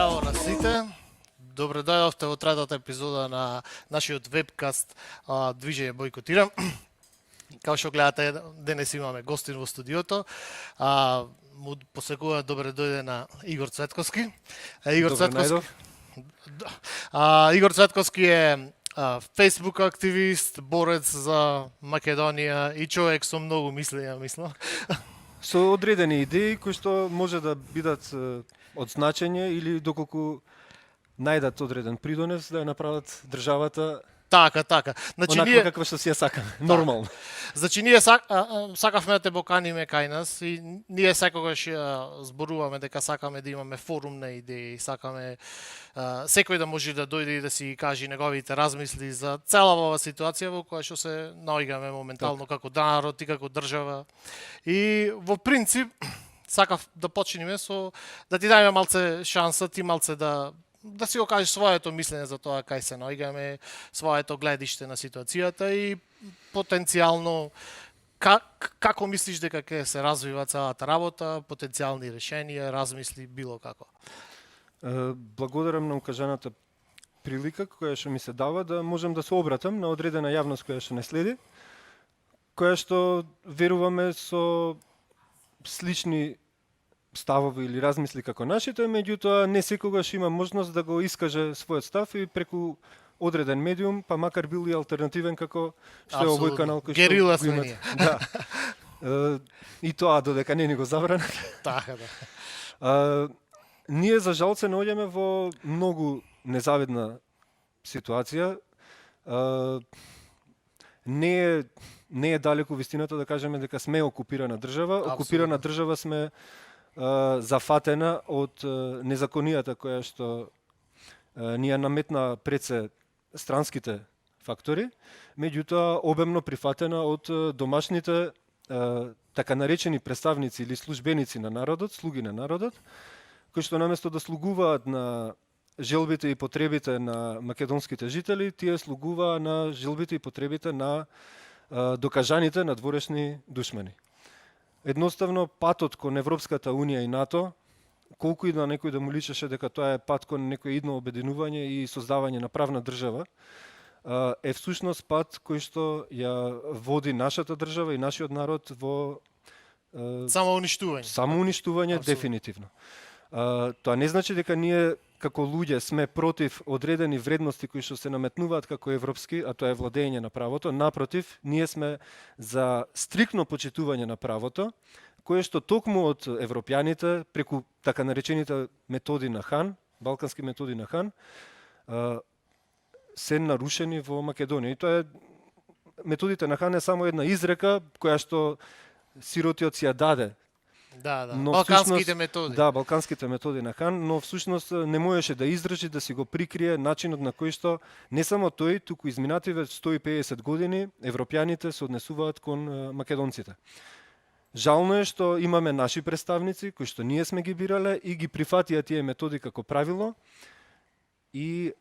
Здраво на сите. Добре дојдовте во третата епизода на нашиот вебкаст Движење бойкотирам. Као што гледате, денес имаме гостин во студиото. Му посекува добре дојде на Игор Цветковски. Игор Цветковски. Игор Цветковски е Facebook активист, борец за Македонија и човек со многу мислења, мислам. Со одредени идеи кои што може да бидат од значење или доколку најдат одреден придонес да ја направат државата Така. Значи онаква ние каква што си ја сакаме, нормално. Значи ние сакавме да те поканиме кај нас и ние секогаш зборуваме дека сакаме да имаме форум на идеи, сакаме секој да може да дојде и да си каже неговите размисли за цела оваа ситуација во која што се наоѓаме моментално како народ и како држава. И во принцип сакав да почнеме со да ти дајме малце шанса, ти малце да си го кажеш своето мислење за тоа кај се наоѓаме, своето гледиште на ситуацијата и потенцијално како мислиш дека ќе се развива целата работа, потенцијални решенија, размисли било како. Благодарам на укажаната прилика која што ми се дава да можам да се обратам на одредена јавност која што не следи, која што веруваме со слични ставови или размисли како нашите, меѓутоа не секогаш има можност да го искаже својот став и преку одреден медиум, па макар бил и алтернативен како што е овој канал кој што Герила го сме имате. ние. Да. И тоа додека не ни го забранат. Така да. Ние за жал се наоѓаме во многу незавидна ситуација. Не е далеку вистината да кажеме дека сме окупирана држава. Апсолутно. Окупирана држава сме зафатена од незаконијата која што ни ја наметна пред се странските фактори, меѓутоа обемно прифатена од домашните така наречени представници или службеници на народот, слуги на народот, кои што наместо да слугуваат на желбите и потребите на македонските жители, тие слугуваа на желбите и потребите на докажаните надворешни душмани. Едноставно патот кон Европската унија и НАТО, колку и да некој да му личеше дека тоа е пат кон некој идно обединување и создавање на правна држава, е всушност пат кој што ја води нашата држава и нашиот народ во Самоуништување. самоуништување дефинитивно. Тоа не значи дека ние како луѓе сме против одредени вредности кои што се наметнуваат како европски, а тоа е владење на правото. Напротив, ние сме за стрикно почитување на правото, кое што токму од европјаните, преку така наречените методи на Хан, балкански методи на Хан, се нарушени во Македонија. И тоа е, методите на Хан е само една изрека која што сиротиот си ја даде. Да. Но Балканските всушност, методи. Да, балканските методи на Хан, но всушност не можеше да издржи, да си го прикрие начинот на кој што не само тој, туку изминативе 150 години европјаните се однесуваат кон македонците. Жално е што имаме наши представници кои што ние сме ги бирале и ги прифатија тие методи како правило и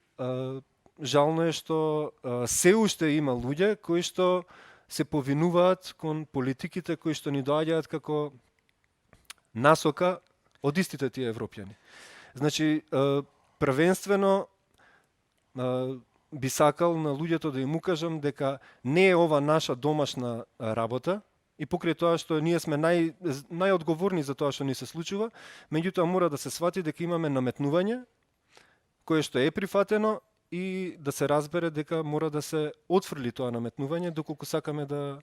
жално е што се уште има луѓе кои што се повинуваат кон политиките кои што ни доаѓаат како насока од истите тие европјани. Значи, првенствено би сакал на луѓето да им укажам дека не е ова наша домашна работа и покрај тоа што ние сме најодговорни за тоа што ни се случува, меѓутоа мора да се свати дека имаме наметнување кое што е прифатено и да се разбере дека мора да се отфрли тоа наметнување доколку сакаме да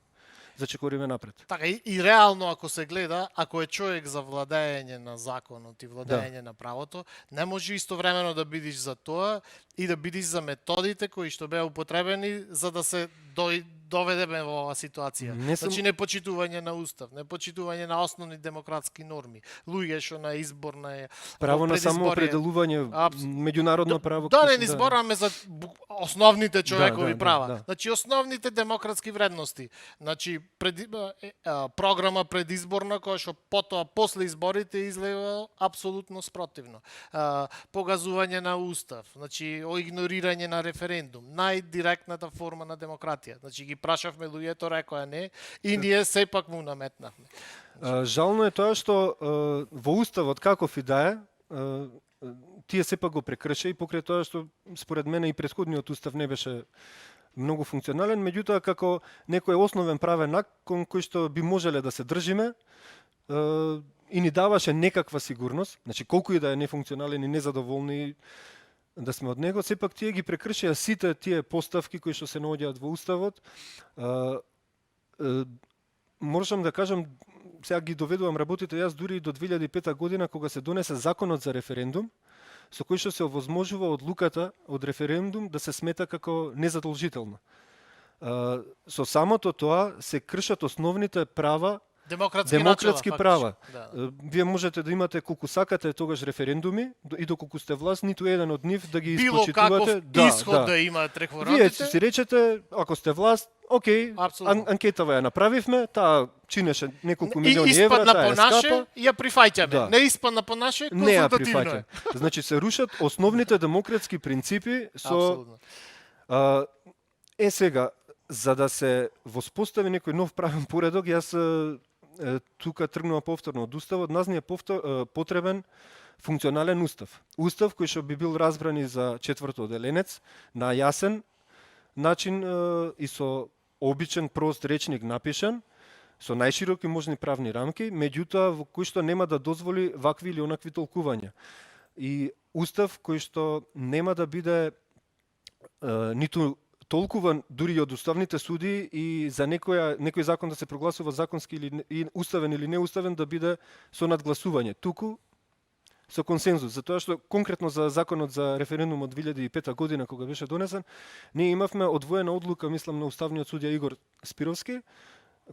зачекориме напред. Така, и реално ако се гледа, ако е човек за владење на законот и владење на правото, не може истовремено да бидиш за тоа и да бидиш за методите кои што беа употребени за да се доведеме во оваа ситуација. Значи непочитување на устав, непочитување на основни демократски норми, луѓе што на изборна право на самоопределување, меѓународно право. Да, не збораме за основните човекови права. Да. Значи основните демократски вредности. Значи програма предизборна која што потоа после изборите излева апсолутно спротивно. Погазување на устав, значи игнорирање на референдум, најдиректната форма на демократија. Значи ги прашавме луѓето, рекоа не, и ние сепак му наметнавме. Жално е тоа што во уставот каков и да е, тие сепак го прекрши и покрај тоа што според мене и претходниот устав не беше многу функционален, меѓутоа како некој основен правен акт кон кој што би можеле да се држиме и ни даваше некаква сигурност, значи колку и да е нефункционален и незадоволни да сме од него, сепак тие ги прекршија сите тие поставки кои што се наоѓаат во уставот. Можам да кажам, сега ги доведувам работите јас дури и до 2005 година кога се донесе законот за референдум, со кој што се овозможува одлуката од референдум да се смета како незадолжителна. Со самото тоа се кршат основните права, демократски права. Да. Вие можете да имате колку сакате тогаш референдуми и доколку сте власт, ниту еден од нив да ги Било испочитувате. каков исход да имаат Вие референдумите. си речете, ако сте власт, окей, анкетава ја направивме, таа чинеше неколку милиони евра, испадна таа по е наше, скапа. ја прифаќаме. Да. Не испадна по наше, Не ја консултативно прифаќа. е. Значи се рушат основните демократски принципи со Апсолутно. сега за да се воспостави некој нов правен поредок, јас тука тргнува повторно од уставот, нас ни е потребен функционален устав. Устав кој што би бил разбран и за четврто оделенец на јасен начин и со обичен прост речник напишан, со најшироки можни правни рамки, меѓутоа во кој што нема да дозволи вакви или онакви толкувања. И устав кој што нема да биде ниту толкуван дури и од уставните судии и за некој закон да се прогласува законски или уставен или неуставен да биде со надгласување, туку со консензус, затоа што конкретно за законот за референдум од 2005 година кога беше донесен, ние имавме одвоена одлука, мислам, на уставниот судија Игор Спировски,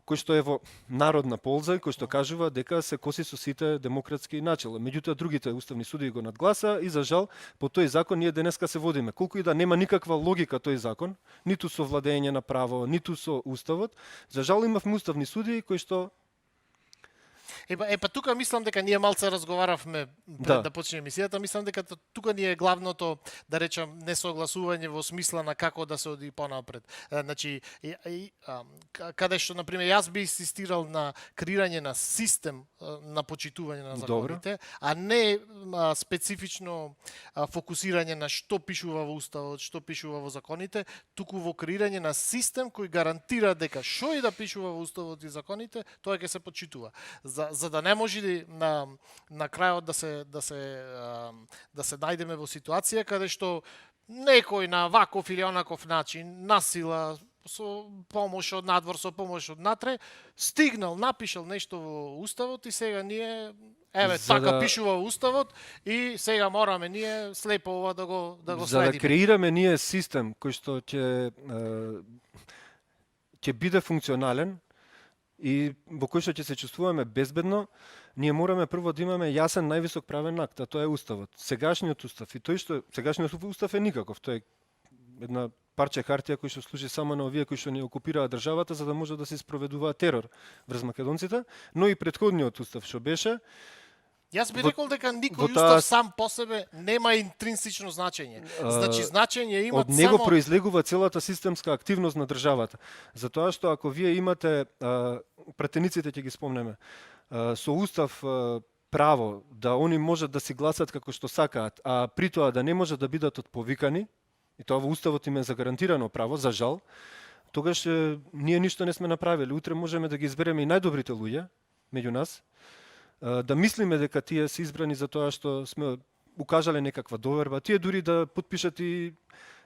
кој што е во народна полза и кој што кажува дека се коси со сите демократски начела. Меѓутоа другите уставни судии го надгласа и за жал по тој закон ние денеска се водиме. Колку и да нема никаква логика тој закон, ниту со владење на право, ниту со уставот, за жал имавме уставни судии кои што Епа тука мислам дека ние малце разговаравме пред да почне емисијата, мислам дека тука ни е главното, да речам, несогласување во смисла на како да се оди понапред. Значи, каде што, например, јас би инсистирал на креирање на систем на почитување на законите, а не специфично фокусирање на што пишува во уставот, што пишува во законите, туку во креирање на систем кој гарантира дека што и да пишува во уставот и законите, тоа ќе се почитува. За да не може на крајот да се најдеме во ситуација каде што некој на ваков или онаков начин насила со помош од надвор, со помош од натре, стигнал, напишал нешто во уставот и сега ние така пишува во уставот и сега мораме ние слепо ова да го следиме. За да креираме ние систем кој што ќе биде функционален и во кој што ќе се чувствуваме безбедно, ние мораме прво да имаме јасен највисок правен акт, а тоа е уставот. Сегашниот устав и тој што сегашниот устав е никаков, тоа е една парче хартија кој што служи само на овие кои што ни окупираат државата за да може да се спроведува терор врз македонците, но и претходниот устав што беше. Јас би рекол дека никој устав сам по себе нема интринсично значење. Значи значење има од него произлегува целата системска активност на државата. Затоа што ако вие имате пратениците ќе ги спомнеме, со устав право да они можат да си гласат како што сакаат, а при тоа да не можат да бидат отповикани, и тоа во уставот им е загарантирано право, за жал, тогаш ние ништо не сме направиле. Утре можеме да ги избереме и најдобрите луѓе меѓу нас, да мислиме дека тие се избрани за тоа што сме укажале некаква доверба, тие дури да подпишат и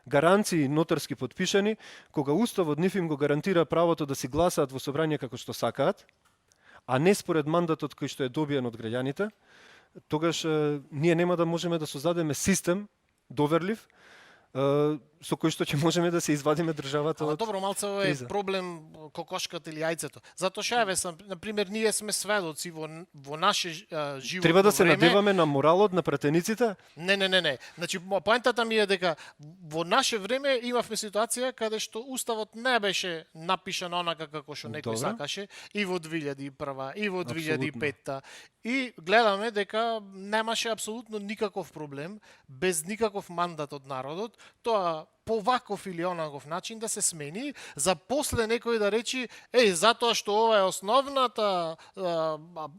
гаранции нотарски подпишани, кога уставот нив им го гарантира правото да си гласаат во собрание како што сакаат, а не според мандатот кој што е добиен од граѓаните, тогаш ние нема да можеме да создадеме систем доверлив со кој што ќе можеме да се извадиме државата од добро, малце ова е проблем кокошката или јајцето. Затоа што на пример ние сме сведоци во наше животно треба да се време. надеваме на моралот на пратениците? Не. Значи поентата ми е дека во наше време имавме ситуација каде што уставот не беше напишан онака како што некој сакаше и во 2001 и во 2005 и гледаме дека немаше апсолутно никаков проблем без никаков мандат од народот, тоа по ваков или онаков начин да се смени, за после некој да речи, затоа што ова е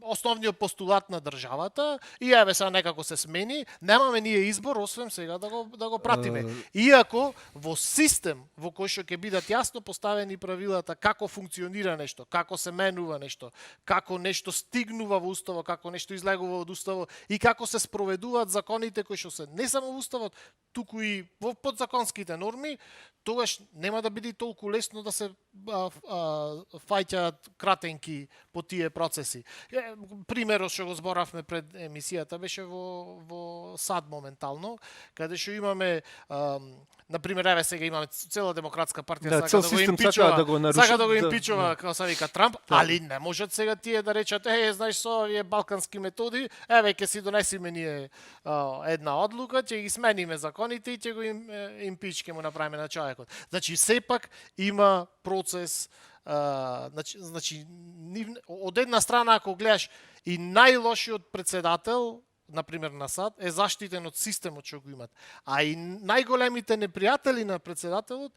основниот постулат на државата, и еве сега некако се смени, немаме ние избор освен сега да го пратиме. Иако во систем во кој што ќе бидат јасно поставени правилата како функционира нешто, како се менува нешто, како нешто стигнува во уставот, како нешто излегува од уставот и како се спроведуваат законите кои што се не само во уставот, туку и во подзаконските норми, тогаш нема да биде толку лесно да се фаќаат кратенки по тие процеси. Примерот што го зборавме пред емисијата беше во САД моментално, каде што имаме например, еве сега имаме цела демократска партија цел систем сака да го наруши. Сака да го импичува, како се вика Трамп, али не можат сега тие да речат, знаеш со овие балкански методи, еве ќе си донесиме ние една одлука, ќе ги смениме законите и ќе го импич ќе му направиме на човекот. Значи сепак има процес, значи од една страна ако гледаш и најлошиот председател например на САД, е заштитен од системот што го имат. А и најголемите непријатели на председателот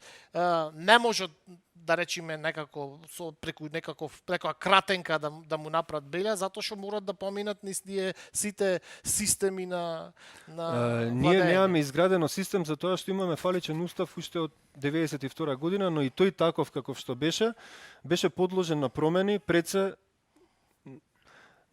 не можат да речеме некако преку некоја кратенка да му направат белја, затоа што морат да поминат низ тие сите системи на ние немаме изградено систем за тоа што имаме фаличен устав уште од 92 година, но и тој таков каков што беше подложен на промени пред се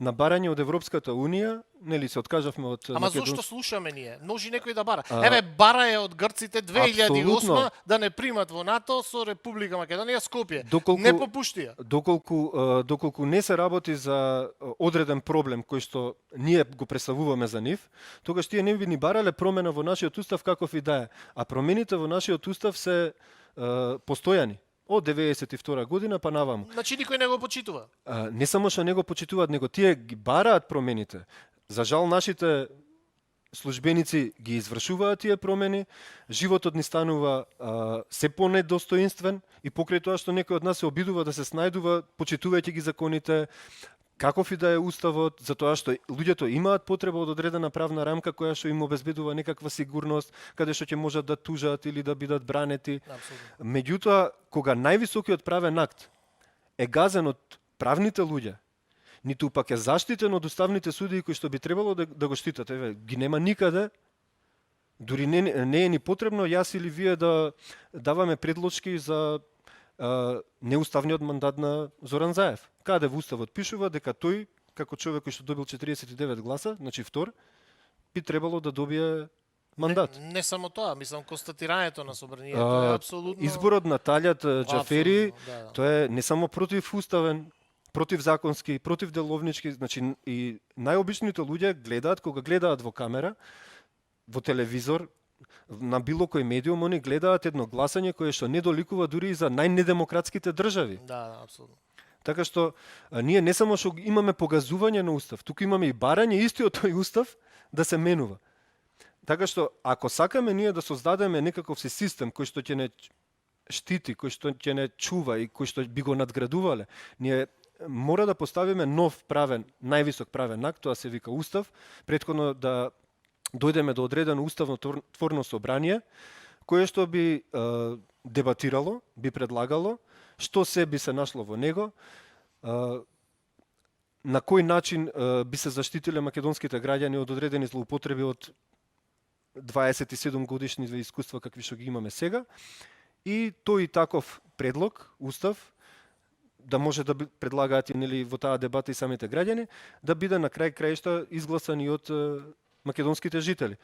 на барање од Европската Унија, нели се откажавме од Ама зошто слушаме ние? Може некој да бара. Еве бара е од грците 2008 да не примат во НАТО со Република Македонија Скопје. Не попуштија. Доколку не се работи за одреден проблем кој што ние го представуваме за нив, тогаш тие не би ни барале промена во нашиот устав каков и да е. А промените во нашиот устав се постојани. Од 92 година па наваму. Значи никој не го почитува? Не само што не го почитуваат, него тие ги бараат промените. За жал нашите службеници ги извршуваат тие промени, животот ни станува се понедостоинствен и покрај тоа што некој од нас се обидува да се снајдува, почитувајќи ги законите, каков и да е уставот, затоа што луѓето имаат потреба од одредена правна рамка која што им обезбедува некаква сигурност, каде што ќе можат да тужат или да бидат бранети. Абсолютно. Меѓутоа, кога највисокиот правен акт е газен од правните луѓе, ниту пак е заштитен од уставните судии кои што би требало да го штитат, еве, ги нема никаде. Дури не е ни потребно јас или вие да даваме предлочки за неуставниот мандат на Зоран Заев. Каде во уставот пишува дека тој, како човек кој што добил 49 гласа, значи втор, би требало да добие мандат. Не само тоа, мислам констатирањето на собранието е апсолутно изборот на Талјат Џафери, да. тоа е не само противуставен, противзаконски, противделовнички, значи и најобичните луѓе гледаат кога гледаат во камера, во телевизор, на било кој медиум, они гледаат едно гласање кое што не доликува дури и за најнедемократските држави. Да, апсолутно. Така што ние не само што имаме погазување на устав, туку имаме и барање истиот тој устав да се менува. Така што ако сакаме ние да создадеме некаков си систем кој што ќе не штити, кој што ќе не чува и кој што би го надградувале, ние мора да поставиме нов правен, највисок правен акт, тоа се вика устав, претходно да дојдеме до одредено уставно творно собрание, кое што би дебатирало, би предлагало, што се би се нашло во него, на кој начин би се заштитиле македонските граѓани од одредени злоупотреби од 27 годишни искуства какви што ги имаме сега, и тој таков предлог, устав, да може да предлагаат и нели во таа дебата и самите граѓани, да биде на крај краишта изгласан и од македонските жители.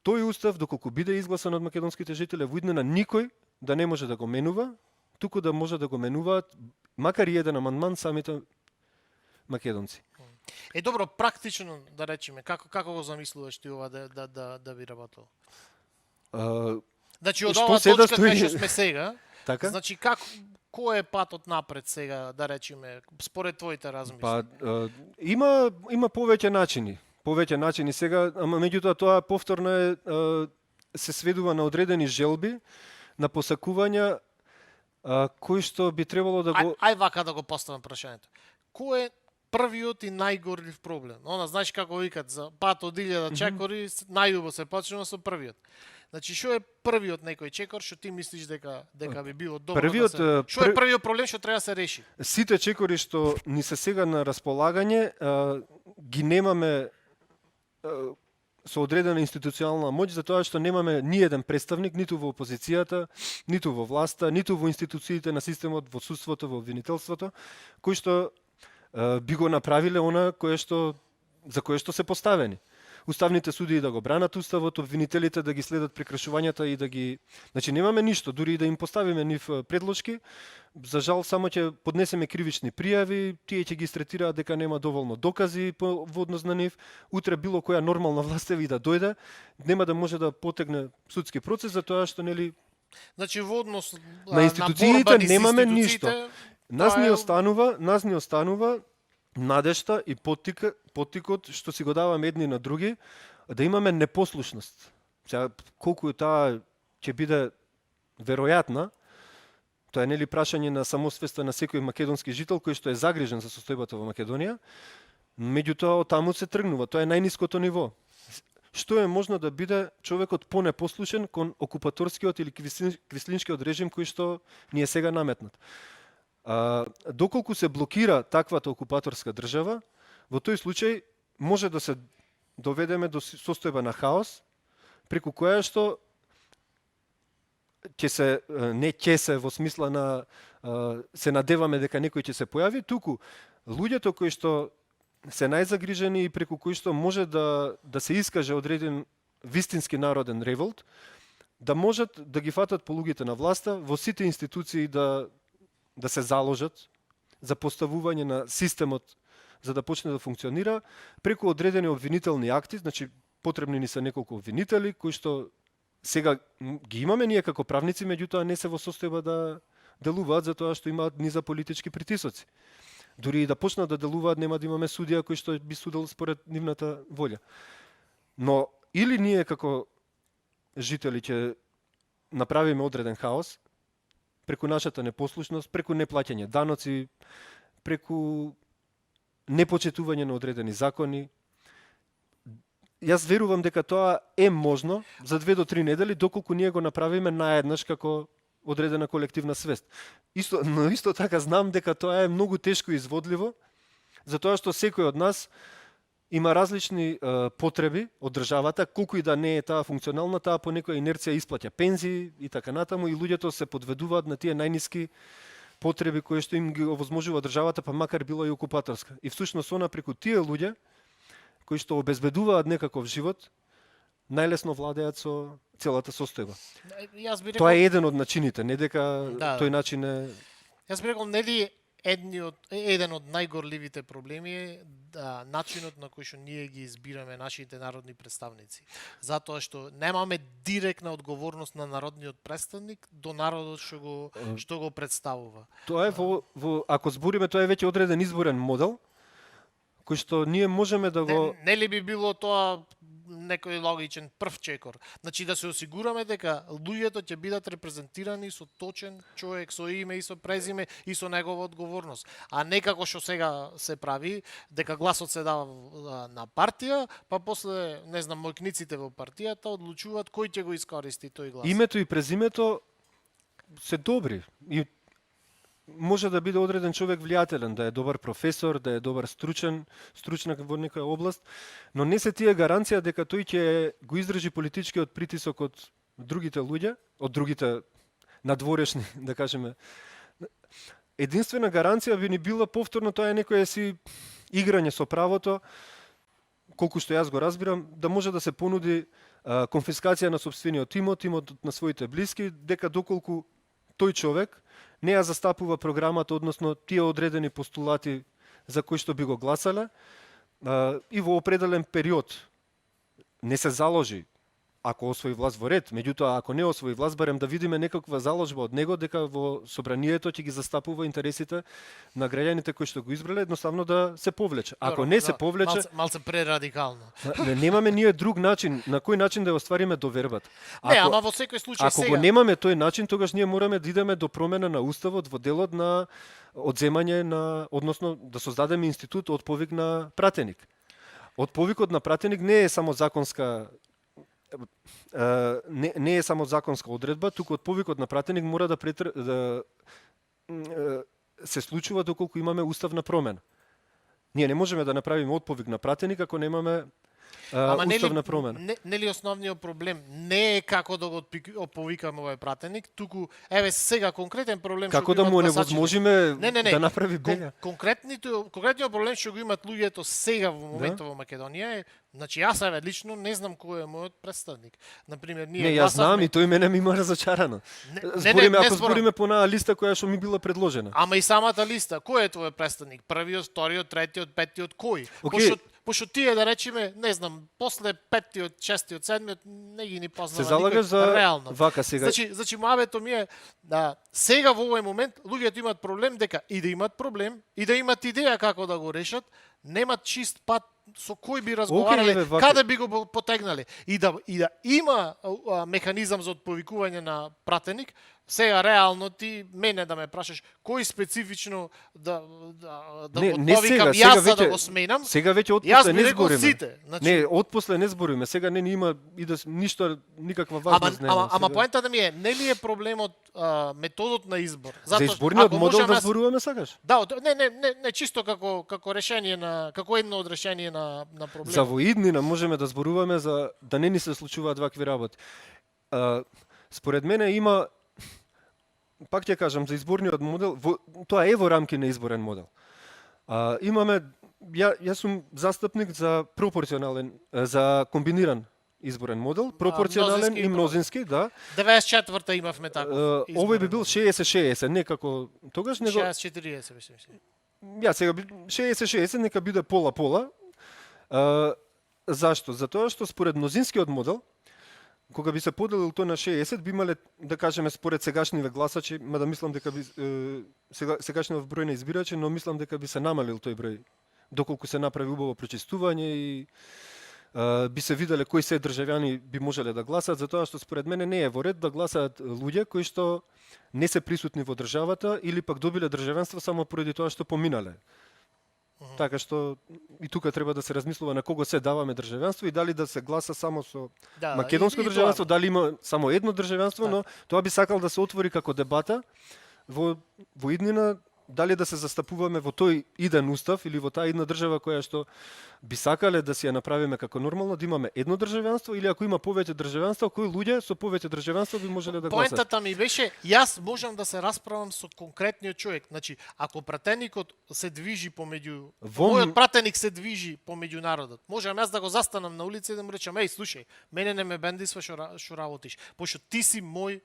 Тој устав, доколку биде изгласан од македонските жители, во иднина никој да не може да го менува, туку да може да го менуваат, макар и еден амандман, самите македонци. Добро, практично да речеме, како го замислуваш ти ова да би работело? Значи од оваа точка кај што сме сега, така? Значи кој е патот напред сега, да речеме, според твоите размисли? Па има повеќе начини. Повеќе начини сега, ама меѓутоа тоа повторно се сведува на одредени желби, на посакувања кои што би требало да го... Ај вака да го поставам прашањето. Кој е првиот и најгорлив проблем? Знаеш како викат, за пат од 1000 чекори, најубаво се почнува со првиот. Значи што е првиот некој чекор што ти мислиш дека би било добро Првиот, да се... Што е првиот проблем што треба да се реши? Сите чекори што ни се сега на располагање ги немаме со одредена институционална моќ, затоа што немаме ни еден представник ниту во опозицијата, ниту во власта, ниту во институциите на системот, во судството, во обвинителството, кои што би го направиле она за кое што се поставени. Уставните судии да го бранат уставот, обвинителите да ги следат прекршувањата и да ги... Значи немаме ништо, дури и да им поставиме нив предлошки, за жал само ќе поднесеме кривични пријави, тие ќе ги стретираат дека нема доволно докази во однос на нив. Утре било која нормална власт и да дојде, нема да може да потегне судски процес за тоа што нели Значи во однос на институциите немаме ништо. Нас ни е... останува надежта и поттикот што си го даваме едни на други, да имаме непослушност. Сега, колку таа ќе биде веројатна, тоа е нели прашање на самосвеста на секој македонски жител кој што е загрижен за состојбата во Македонија, меѓутоа од таму се тргнува, тоа е најниското ниво. Што е можно да биде човекот понепослушен кон окупаторскиот или квислинскиот режим кој што ни е сега наметнат? Доколку се блокира таквата окупаторска држава, во тој случај може да се доведеме до состојба на хаос, преку која што ќе се во смисла на се надеваме дека некој ќе се појави, туку луѓето кои што се најзагрижени и преку кои што може да се искаже одреден вистински народен револт, да можат да ги фатат полугите на власта, во сите институции да се заложат за поставување на системот за да почне да функционира преку одредени обвинителни акти, значи потребни ни се неколку обвинители кои што сега ги имаме ние како правници, меѓутоа не се во состојба да делуваат затоа што имаат низа политички притисоци. Дури и да почнат да делуваат, нема да имаме судија кој што би судел според нивната волја. Но или ние како жители ќе направиме одреден хаос, преку нашата непослушност, преку неплаќање даноци, преку непочитување на одредени закони. Јас верувам дека тоа е можно за 2 до 3 недели, доколку ние го направиме наеднаш како одредена колективна свест. Но исто така знам дека тоа е многу тешко изводливо, затоа што секој од нас има различни потреби од државата, колку и да не е таа функционална, таа по некоја инерција исплаќа пензии и така натаму, и луѓето се подведуваат на тие најниски потреби кои што им ги овозможува државата, па макар било и окупаторска. И всушност она преку тие луѓе кои што обезбедуваат некаков живот, најлесно владеат со целата состојба. Тоа е еден од начините, не дека тој начин е... Јас би рекол, нели еден од најгорливите проблеми е начинот на кој што ние ги избираме нашите народни представници. Затоа што немаме директна одговорност на народниот представник до народот што го представува. Тоа е ако збориме, тоа е веќе одреден изборен модел кој што ние можеме да го... Нели би било тоа некој логичен прв чекор? Значи да се осигураме дека луѓето ќе бидат репрезентирани со точен човек, со име и со презиме и со негова одговорност. А не како што сега се прави, дека гласот се дава на партија, па после, не знам, мојкниците во партијата одлучуваат кој ќе го искористи тој глас. Името и презимето се добри. И може да биде одреден човек влијателен, да е добар професор, да е добар стручнак во некоја област, но не се тие гаранција дека тој ќе го издржи политичкиот притисок од другите луѓе, од другите надворешни, да кажеме. Единствена гаранција би ни била повторно тоа е некоја си играње со правото, колку што јас го разбирам, да може да се понуди конфискација на сопствениот имот на своите блиски, дека доколку тој човек не ја застапува програмата, односно тие одредени постулати за кои што би го гласале, и во определен период не се заложи, ако освои власт во ред, меѓутоа ако не освои власт, барем да видиме некаква заложба од него дека во собранието ќе ги застапува интересите на граѓаните кои што го избрале, едноставно да се повлече. Ако не се повлече, малце прерадикално. Немаме ние друг начин, на кој начин да ја оствариме довербата. Не, ама во секој случај ако сега. го немаме тој начин, тогаш ние мораме да идеме до промена на уставот во делот на одземање на, односно да создадеме институт од повик на пратеник. Од повикот на пратеник не е само законска не е само законска одредба, туку од повикот на пратеник мора се случува доколку имаме уставна промена. Ние не можеме да направиме отповик на пратеник ако немаме уставна промена. Нели основниот проблем не е како да го оповикаме овој пратеник, туку еве сега конкретен проблем како што да му гласачите. невозможиме Не. да направи бега. Конкретниот проблем што го имат луѓето сега во моментот во Македонија е, значи јас еве лично не знам кој е мојот представник. Например, ние Не, јас знам и тој мене ми има разочарано. Ако збориме по онаа листа која што ми била предложена. Ама и самата листа, кој е твојот представник? Првиот, вториот, третиот, петтиот, кој? Океј. Пошто тие да речеме, не знам, после петтиот, шестиот, седмиот не ги ни познава Се залагаш за реално. вака сега. Значи моабето ми е да сега во овој момент луѓето имаат проблем дека и да имаат проблем и да имаат идеја како да го решат, немаат чист пат со кој би разговарале, каде би го потегнале и да има механизам за отповикување на пратеник. Сега реално ти мене да ме прашаш кој специфично да Не отповикам сега јас за да веќе- го сменам. Сега веќе Јас отпосле би не рекол збориме. сите. Значи, Не, отпосле не збориме. Сега не ни има и да ништо никаква важност нема. Ама Сега. поентата ми е, нели е проблемот методот на избор? За Затоа што изборниот ако модел можам да јас- зборуваме сакаш? Да, не чисто како решение на како едно од решение на проблемот. За во иднина можеме да зборуваме за да не ни се случуваат вакви работи. Според мене има, пак ќе кажам, за изборниот модел, тоа е во рамки на изборен модел. Имаме, јас сум застапник за пропорционален, за комбиниран изборен модел, пропорционален мнозински и мнозински, да. 94-та имавме таков. Овој би бил 60-60, не како тогаш, него 60-40, мислам. Ја сега 60-60 нека биде пола-пола. Зашто? Затоа што според мнозинскиот модел, кога би се поделил тој на 60, би имале, да кажеме, според сегашниве гласачи, мада мислам дека би сегашниот број на избирачи, но мислам дека би се намалил тој број доколку се направи убаво прочистување и би се виделе кои се државјани би можеле да гласаат, затоа што според мене не е во ред да гласаат луѓе кои што не се присутни во државата или пак добиле државенство само поради тоа што поминале. Така што и тука треба да се размислува на кого се даваме државенство и дали да се гласа само со македонско и државенство, тоа. дали има само едно државенство, но тоа би сакал да се отвори како дебата во иднина, дали да се застапуваме во тој иден устав или во таа една држава која што би сакале да си ја направиме како нормално, да имаме едно државенство или ако има повеќе државенства, кои луѓе со повеќе државенство би можеле да гласат. Поентата ми беше, јас можам да се расправам со конкретниот човек. Значи, ако пратеникот се движи помеѓу мојот пратеник се движи помеѓу народот, можам јас да го застанам на улица и да му речам: "Еј, слушај, мене не ме бендисва што работиш, пошто ти си мој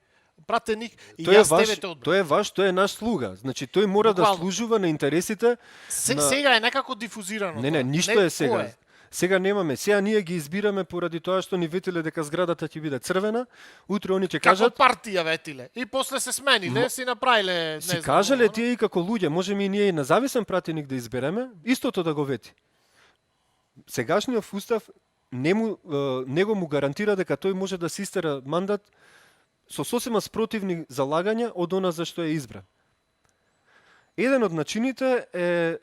пратеник и јас тебе те одбрав." Тој е ваш, тој е наш слуга. Значи тој мора да служува на интересите Сега е некако дифузирано. Не, ништо е сега. Сега немаме. Сега ние ги избираме поради тоа што ни ветиле дека зградата ќе биде црвена. Утре они ќе кажат како партија ветиле. И после се смениле, си направиле, не си знам. кажале тие и како луѓе, можеме и ние и независен пратеник да избереме, истото да го вети. Сегашниот устав него му гарантира дека тој може да се истера мандат со сосема спротивни залагања од она за што е избран. Еден од начините е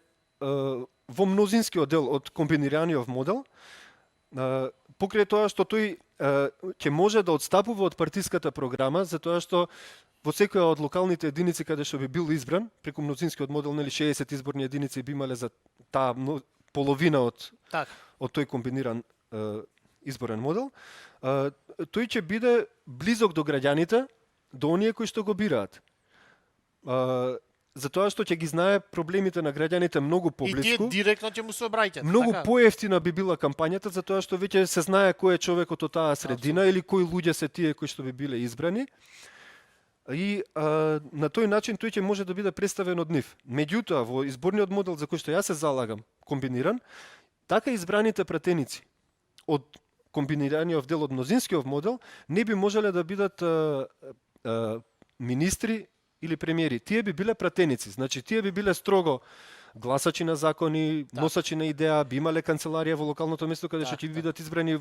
во мнозинскиот дел од комбинираниот модел, покрај тоа што тој ќе може да отстапува од партиската програма, затоа што во секоја од локалните единици каде што би бил избран, преку мнозинскиот модел, нели 60 изборни единици би имале за таа половина од тој комбиниран изборен модел, тој ќе биде близок до граѓаните, до оние кои што го бираат. Затоа што ќе ги знае проблемите на граѓаните многу поблиску. И тие директно ќе му се обраќаат. Многу поевтина би била кампањата, затоа што веќе се знае кој е човекот од таа средина или кои луѓе се тие кои што би биле избрани. И на тој начин тој ќе може да биде представен од нив. Меѓутоа, во изборниот модел за кој што јас се залагам, комбиниран, така избраните пратеници од комбинираниот дел од мнозинскиот модел не би можеле да бидат министри или премиери. Тие би биле пратеници. Значи, тие би биле строго гласачи на закони, носачи на идеја, би имале канцеларија во локалното место каде што ќе бидат избрани,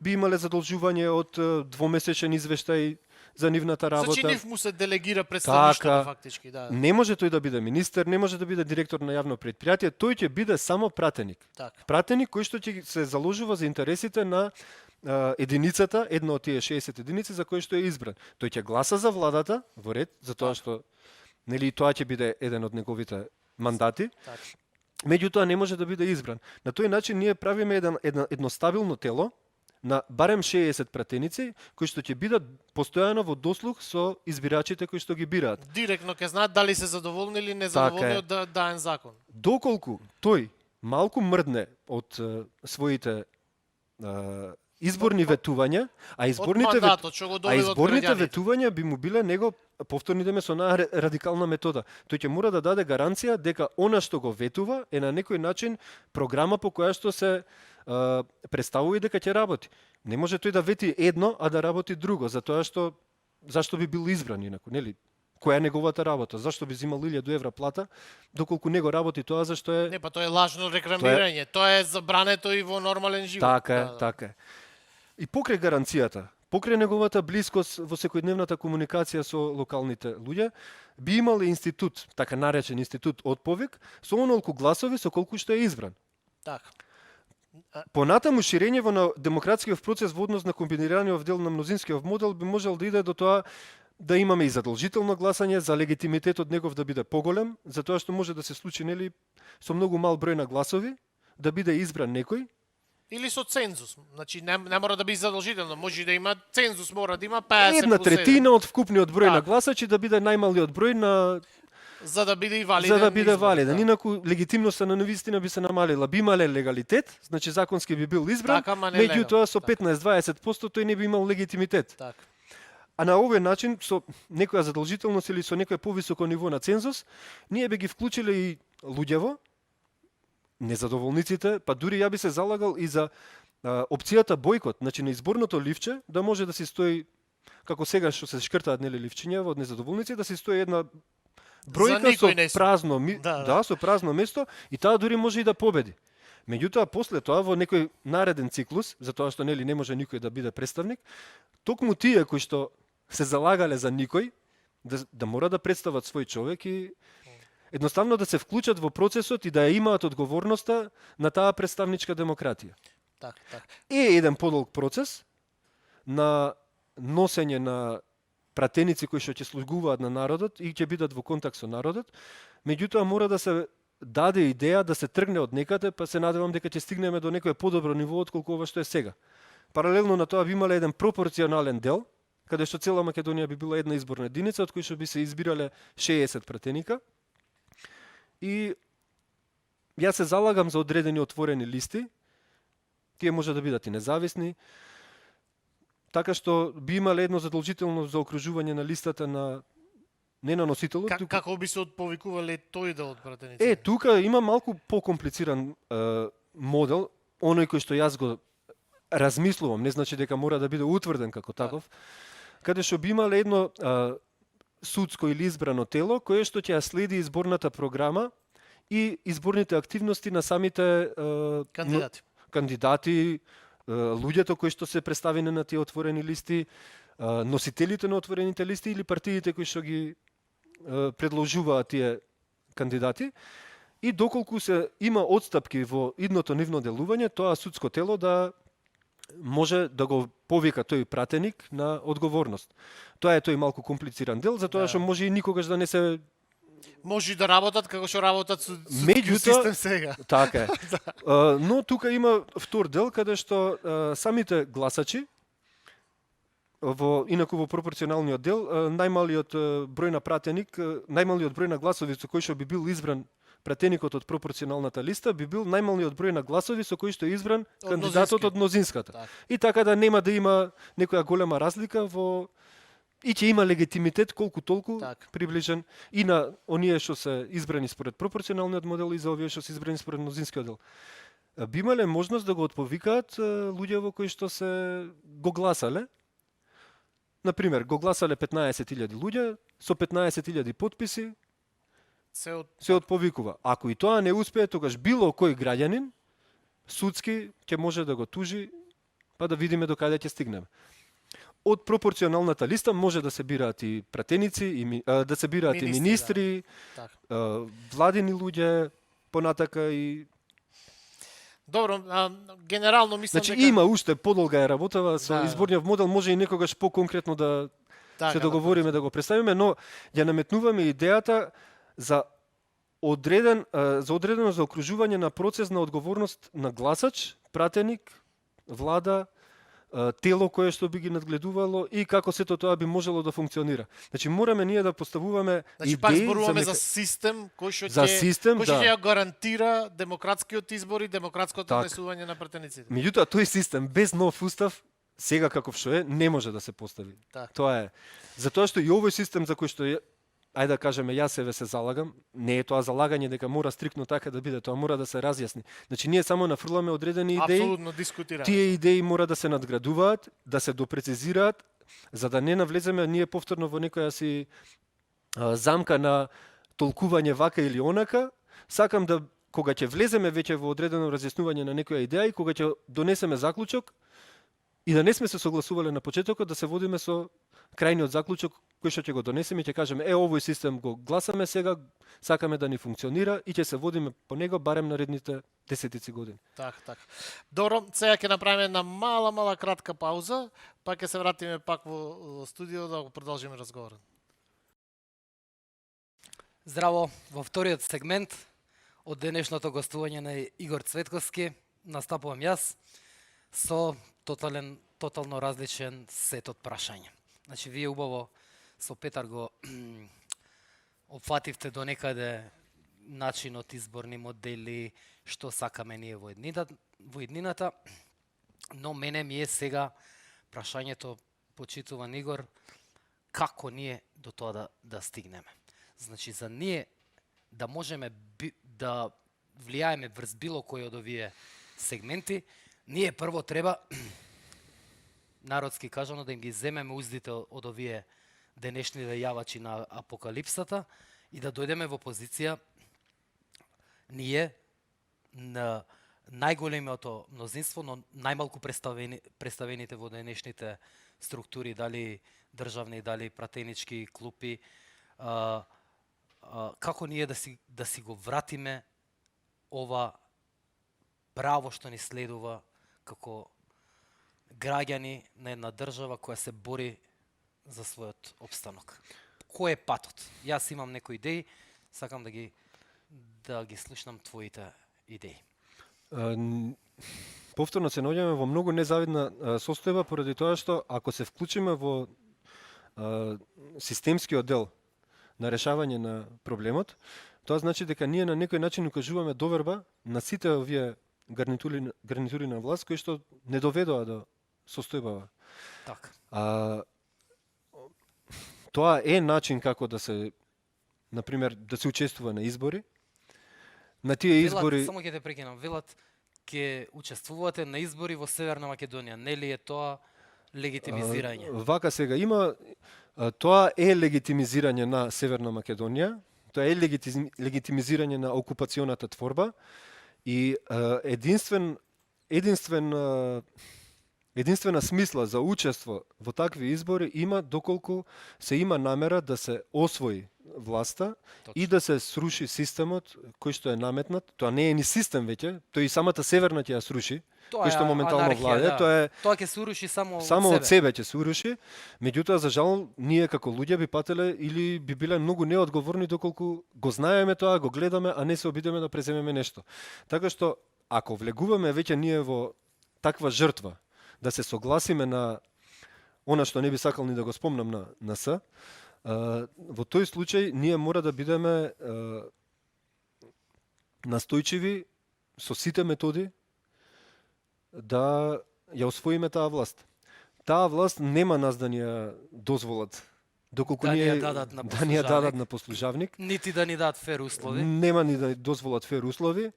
би имале задолжување од двомесечен извештај за нивната работа. Значи нив му се делегира представништвото фактички, да. Не може тој да биде министер, не може да биде директор на јавно предпријатие, тој ќе биде само пратеник. Так. Пратеник кој што ќе се заложува за интересите на единицата, една од тие 60 единици за кои што е избран. Тој ќе гласа за владата во ред, за тоа што нели тоа ќе биде еден од неговите мандати. Така. Меѓутоа не може да биде избран. На тој начин ние правиме едно стабилно тело на барем 60 пратеници кои што ќе бидат постојано во дослух со избирачите кои што ги бираат. Директно ќе знаат дали се задоволни или незадоволни од даен закон. Доколку тој малку мрдне од своите изборни ветувања, а изборните ветувања би му биле него, повторни деме со онаа радикална метода. Тој ќе мора да даде гаранција дека она што го ветува е на некој начин програма по која што се представува и дека ќе работи. Не може тој да вети едно, а да работи друго, затоа што зашто би бил избран инаку, нели? Која е неговата работа? Зашто би земал 1000 евра плата, доколку него работи тоа зашто е... Не, па тоа е лажно рекламирање. Тоа е забрането и во нормален живот. Така е, така е. И покрај гаранцијата, покрај неговата блискост во секојдневната комуникација со локалните луѓе, би имал институт, така наречен институт од повик, со онолку гласови со колку што е избран. Така. Понатаму ширењево на демократскиот процес во однос на комбинираниот дел на мнозинскиот модел би можел да иде до тоа да имаме и задолжително гласање за легитимитетот негов да биде поголем, затоа што може да се случи нели со многу мал број на гласови да биде избран некој. Или со цензус. Значи не мора да биде задолжително, може да има цензус, мора да има 50 една плюс 1. третина од вкупниот број на гласачи да биде најмалиот број на за да биде и валиден. За да биде валиден. Да. Инаку легитимноста на навистина би се намалила. Би имале легалитет, значи законски би бил избран, меѓутоа со 15-20% тој не би имал легитимитет. Так. А на овој начин, со некоја задолжителност или со некој повисоко ниво на цензус, ние би ги вклучиле и луѓево, незадоволниците, па дури ја би се залагал и за опцијата бойкот, значи на изборното ливче, да може да се стои, како сега што се шкртаат нели ливчиња од незадоволници, да се стои една бројка со празно, со празно место и таа дури може и да победи. Меѓутоа, после тоа, во некој нареден циклус, затоа што нели не може никој да биде представник, токму тие кои што се залагале за никој, да мора да представат свој човек и едноставно да се вклучат во процесот и да ја имаат одговорноста на таа представничка демократија. Так. Е еден подолг процес на носење на пратеници кои што ќе слугуваат на народот и ќе бидат во контакт со народот, меѓутоа мора да се даде идеја да се тргне од некаде, па се надевам дека ќе стигнеме до некое подобро ниво отколку ова што е сега. Паралелно на тоа би имале еден пропорционален дел, каде што цела Македонија би била една изборна единица, од кои што би се избирале 60 пратеника. И јас се залагам за одредени отворени листи. Тие може да бидат и независни. Така што би имале едно задолжително заокружување на листата на не на носителот. Како би се отповикувале тој дел од пратениците? Тука има малку покомплициран модел, оној кој што јас го размислувам, не значи дека мора да биде утврден како таков, каде што би имале едно судско или избрано тело кое што ќе ја следи изборната програма и изборните активности на самите кандидати, луѓето кои што се представени на тие отворени листи, носителите на отворените листи или партиите кои што ги предложуваат тие кандидати. И доколку се има отстапки во идното нивно делување, тоа судско тело да може да го повика тој пратеник на одговорност. Тоа е тој малку комплициран дел, затоа што може и никогаш да не се може да работат како што работат судски систем сега. Така е. Но тука има втор дел каде што самите гласачи инаку во пропорционалниот дел најмалиот број на пратеник, најмалиот број на гласови со кој што би бил избран пратеникот од пропорционалната листа би бил најмалиот број на гласови со кој што е избран кандидатот од мнозинската. Так. И така да нема да има некоја голема разлика и ќе има легитимитет колку толку приближен и на оние што се избрани според пропорционалниот модел и за овие што се избрани според мнозинскиот дел. Би имале можност да го отповикаат луѓево кои што се го гласале. Например, го гласале 15.000 луѓе со 15.000 потписи, се отповикува. Ако и тоа не успее, тогаш било кој граѓанин судски ќе може да го тужи, па да видиме до каде ќе стигнеме. Од пропорционалната листа може да се бираат и пратеници, да се бираат и министри, владини луѓе, понатака и Добро, генерално мислам Значи дека има уште подолга е работава со Да. изборниот модел, може и некогаш поконкретно да така, се договориме да го представиме, но ја наметнуваме идејата за одредено заокружување на процес на одговорност на гласач, пратеник, влада, тело кое што би ги надгледувало и како сето тоа би можело да функционира. Значи мораме ние да поставуваме Значи пак идеи зборуваме нека- за систем кој што За систем, кој што да. ќе ја гарантира демократскиот избор и демократското Така. однесување на пратениците. Меѓутоа тој систем без нов устав сега каков што е не може да се постави. Така. Тоа е. Затоа што и овој систем за кој што ајде да кажеме јас себе се залагам, не е тоа залагање дека мора стриктно така да биде, тоа мора да се разјасни. Значи ние само нафрламе одредени идеи, Апсолутно дискутираме. тие идеи мора да се надградуваат, да се допрецизираат, за да не навлеземе ние повторно во некоја си замка на толкување вака или онака. Сакам да кога ќе влеземе веќе во одредено разјаснување на некоја идеја и кога ќе донесеме заклучок и да не сме се согласувале на почетокот, да се водиме со крајниот заклучок кој што ќе го донесеме и ќе кажеме овој систем го гласаме сега, сакаме да ни функционира и ќе се водиме по него барем наредните десетици години. Така. Добро, сега ќе направиме една мала кратка пауза, па ќе се вратиме пак во студио да го продолжиме разговорот. Здраво, во вториот сегмент од денешното гостување на Игор Цветковски настапувам јас со тотално различен сет од прашања. Значи, вие убаво со Петар го опфативте до некаде начинот, изборни модели, што сакаме ние во иднината, но мене ми е сега прашањето, почитуван Игор, како ние до тоа да стигнеме. Значи, за ние да можеме да влијаеме врз било кој од овие сегменти, ние прво треба, народски кажано, да им ги земеме уздите од овие денешните јавачи на апокалипсата и да дојдеме во позиција ние на најголемото мнозинство, но најмалку представените во денешните структури, дали државни, дали пратенички клупи, како ние да си го вратиме ова право што ни следува како граѓани на една држава која се бори за својот опстанок. Кој е патот? Јас имам некои идеи, сакам да ги слушнам твоите идеи. Повторно се наоѓаме во многу незавидна состојба поради тоа што ако се вклучиме во системскиот дел на решавање на проблемот, тоа значи дека ние на некој начин укажуваме доверба на сите овие гарнитури на власт кои што не доведоа до состојбава. Така. Тоа е начин како да се, например, да се учествува на избори. На тие избори... Само ќе те прекинам. Велат, ќе учествувате на избори во Северна Македонија. Нели е тоа легитимизирање? Вака сега има, тоа е легитимизирање на Северна Македонија, тоа е легитимизирање на окупационата творба и единствена смисла за учество во такви избори има доколку се има намера да се освои власта и да се сруши системот кој што е наметнат. Тоа не е ни систем веќе, тој и самата Северна ќе ја сруши, кој што моментално владе. Тоа ќе се уруши само од себе ќе се уруши. Меѓутоа, за жал, ние како луѓе би пателе или би биле многу неодговорни доколку го знаеме тоа, го гледаме, а не се обидеме да преземеме нешто. Така што, ако влегуваме веќе ние во таква жртва, да се согласиме на она што не би сакал ни да го спомнам на С, во тој случај ние мора да бидеме настојчиви со сите методи да ја освоиме таа власт. Таа власт нема нас да ни ја дозволат доколку да ние ни ја дадат на послужавник, нити да ни дадат фер услови. Нема ни да дозволат фер услови.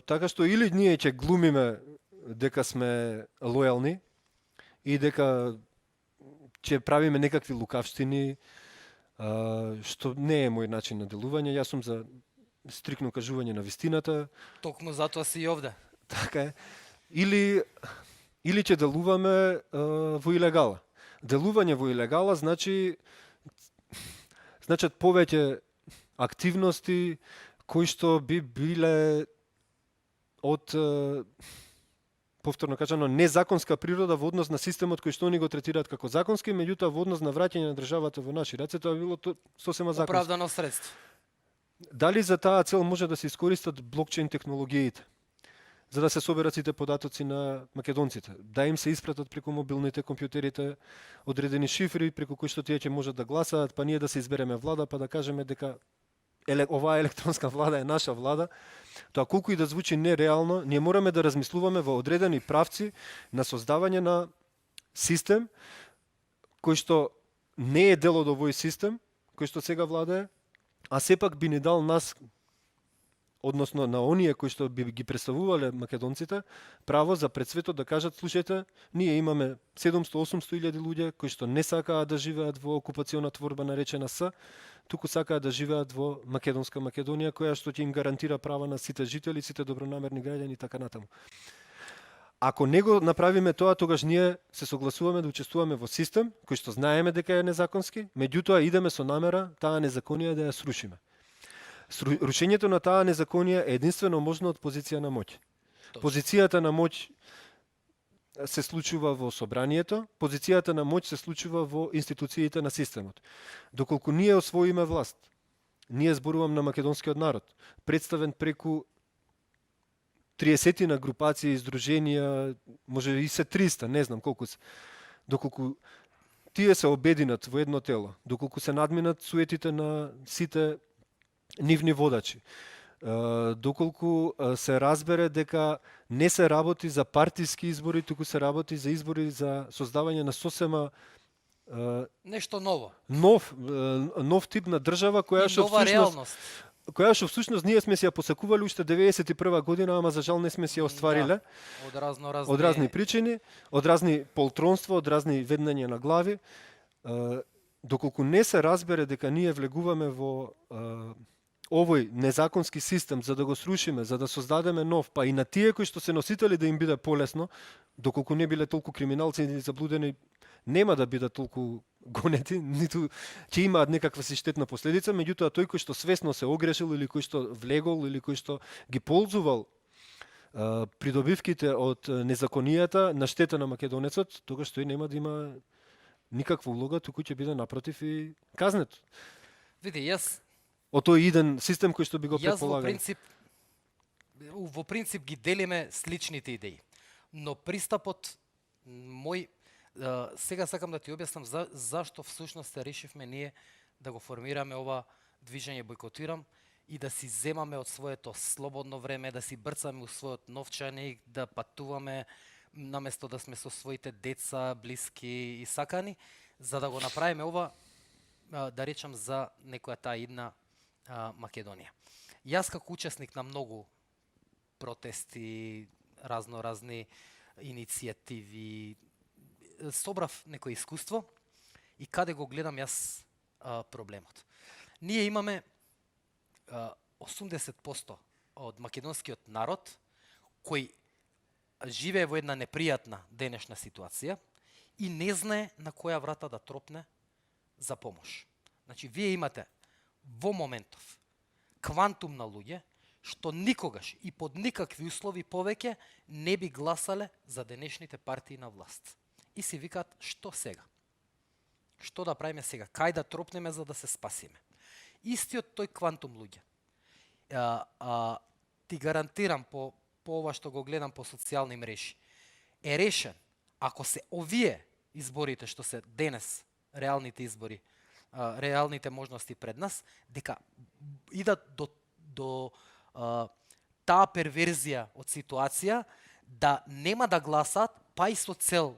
Така што или ние ќе глумиме дека сме лојални и дека ќе правиме некакви лукавштини, што не е мој начин на делување. Јас сум за стрикно кажување на вистината. Токму затоа си и овде. Така е. Или ќе делуваме во илегала. Делување во илегала значат повеќе активности кои што би биле од повторно кажано незаконска природа во однос на системот кој што они го третираат како законски, меѓутоа во однос на враќање на државата во наши раце тоа било сосема законско. Оправдано средство. Дали за таа цел може да се искористат блокчейн технологиите за да се соберат сите податоци на македонците, да им се испратат преку мобилните компјутерите одредени шифри преку кои што тие ќе можат да гласаат, па ние да се избереме влада, па да кажеме дека оваа електронска влада е наша влада. Тоа колку и да звучи нереално, ние мораме да размислуваме во одредени правци на создавање на систем кој што не е дел од овој систем, кој што сега владее, а сепак би ни дал нас, односно на оние кои што би ги представувале македонците, право за пред светот да кажат, слушајте, ние имаме 700-800 илјади луѓе кои што не сакаат да живеат во окупациона творба наречена С, туку сакаат да живеат во македонска Македонија, која што ќе им гарантира права на сите жители, сите добронамерни граѓани и така натаму. Ако не го направиме тоа, тогаш ние се согласуваме да учествуваме во систем кој што знаеме дека е незаконски, меѓутоа идеме со намера таа незаконија да ја срушиме. Рушењето на таа незаконија е единствено можно од позиција на моќ. Позицијата на моќ се случува во собранието, позицијата на моќ се случува во институциите на системот. Доколку ние освоиме власт, ние зборувам на македонскиот народ, представен преку 30 на групации, издруженија, може и се 300, не знам колку се. Доколку тие се обединат во едно тело, доколку се надминат суетите на сите нивни водачи, доколку се разбере дека не се работи за партиски избори, туку се работи за избори за создавање на сосема нешто ново. Нов тип на држава која што нова реалност. Која што всушност ние сме си ја посакували уште 91 година, ама за жал не сме си ја оствариле. Да, од разни причини, од разни полтронства, од разни веднања на глави. Доколку не се разбере дека ние влегуваме во овој незаконски систем за да го срушиме, за да создадеме нов, па и на тие кои што се носители да им биде полесно, доколку не биле толку криминалци или заблудени, нема да бидат толку гонети, ниту ќе имаат некаква си штетна последица, меѓутоа тој кој што свесно се огрешил или кој што влегол или кој што ги ползувал придобивките од незаконијата на штета на македонецот, тогаш тој нема да има никаква улога, туку ќе биде напротив и казнет. Види, јас од тој иден систем кој што би го предполагал. Во принцип ги делиме сличните идеи. Но пристапот мој сега сакам да ти објаснам зашто всушност се решивме ние да го формираме ова движење Бојкотирам и да си земаме од своето слободно време, да си брцаме у својот новчаник, да патуваме наместо да сме со своите деца, блиски и сакани, за да го направиме ова, да речам, за некоја таа идна Македонија. Јас како учесник на многу протести, разни иницијативи, собрав некој искуство и каде го гледам јас проблемот. Ние имаме 80% од македонскиот народ кој живее во една непријатна денешна ситуација и не знае на која врата да тропне за помош. Значи, вие имате во моментов квантум на луѓе што никогаш и под никакви услови повеќе не би гласале за денешните партии на власт. И си викаат, што сега? Што да правиме сега? Кај да тропнеме за да се спасиме? Истиот тој квантум луѓе. Ти гарантирам по ова што го гледам по социјални мрежи, е решен ако се овие изборите што се денес, реалните избори, реалните можности пред нас, дека идат до таа перверзија од ситуација да нема да гласат, па и со цел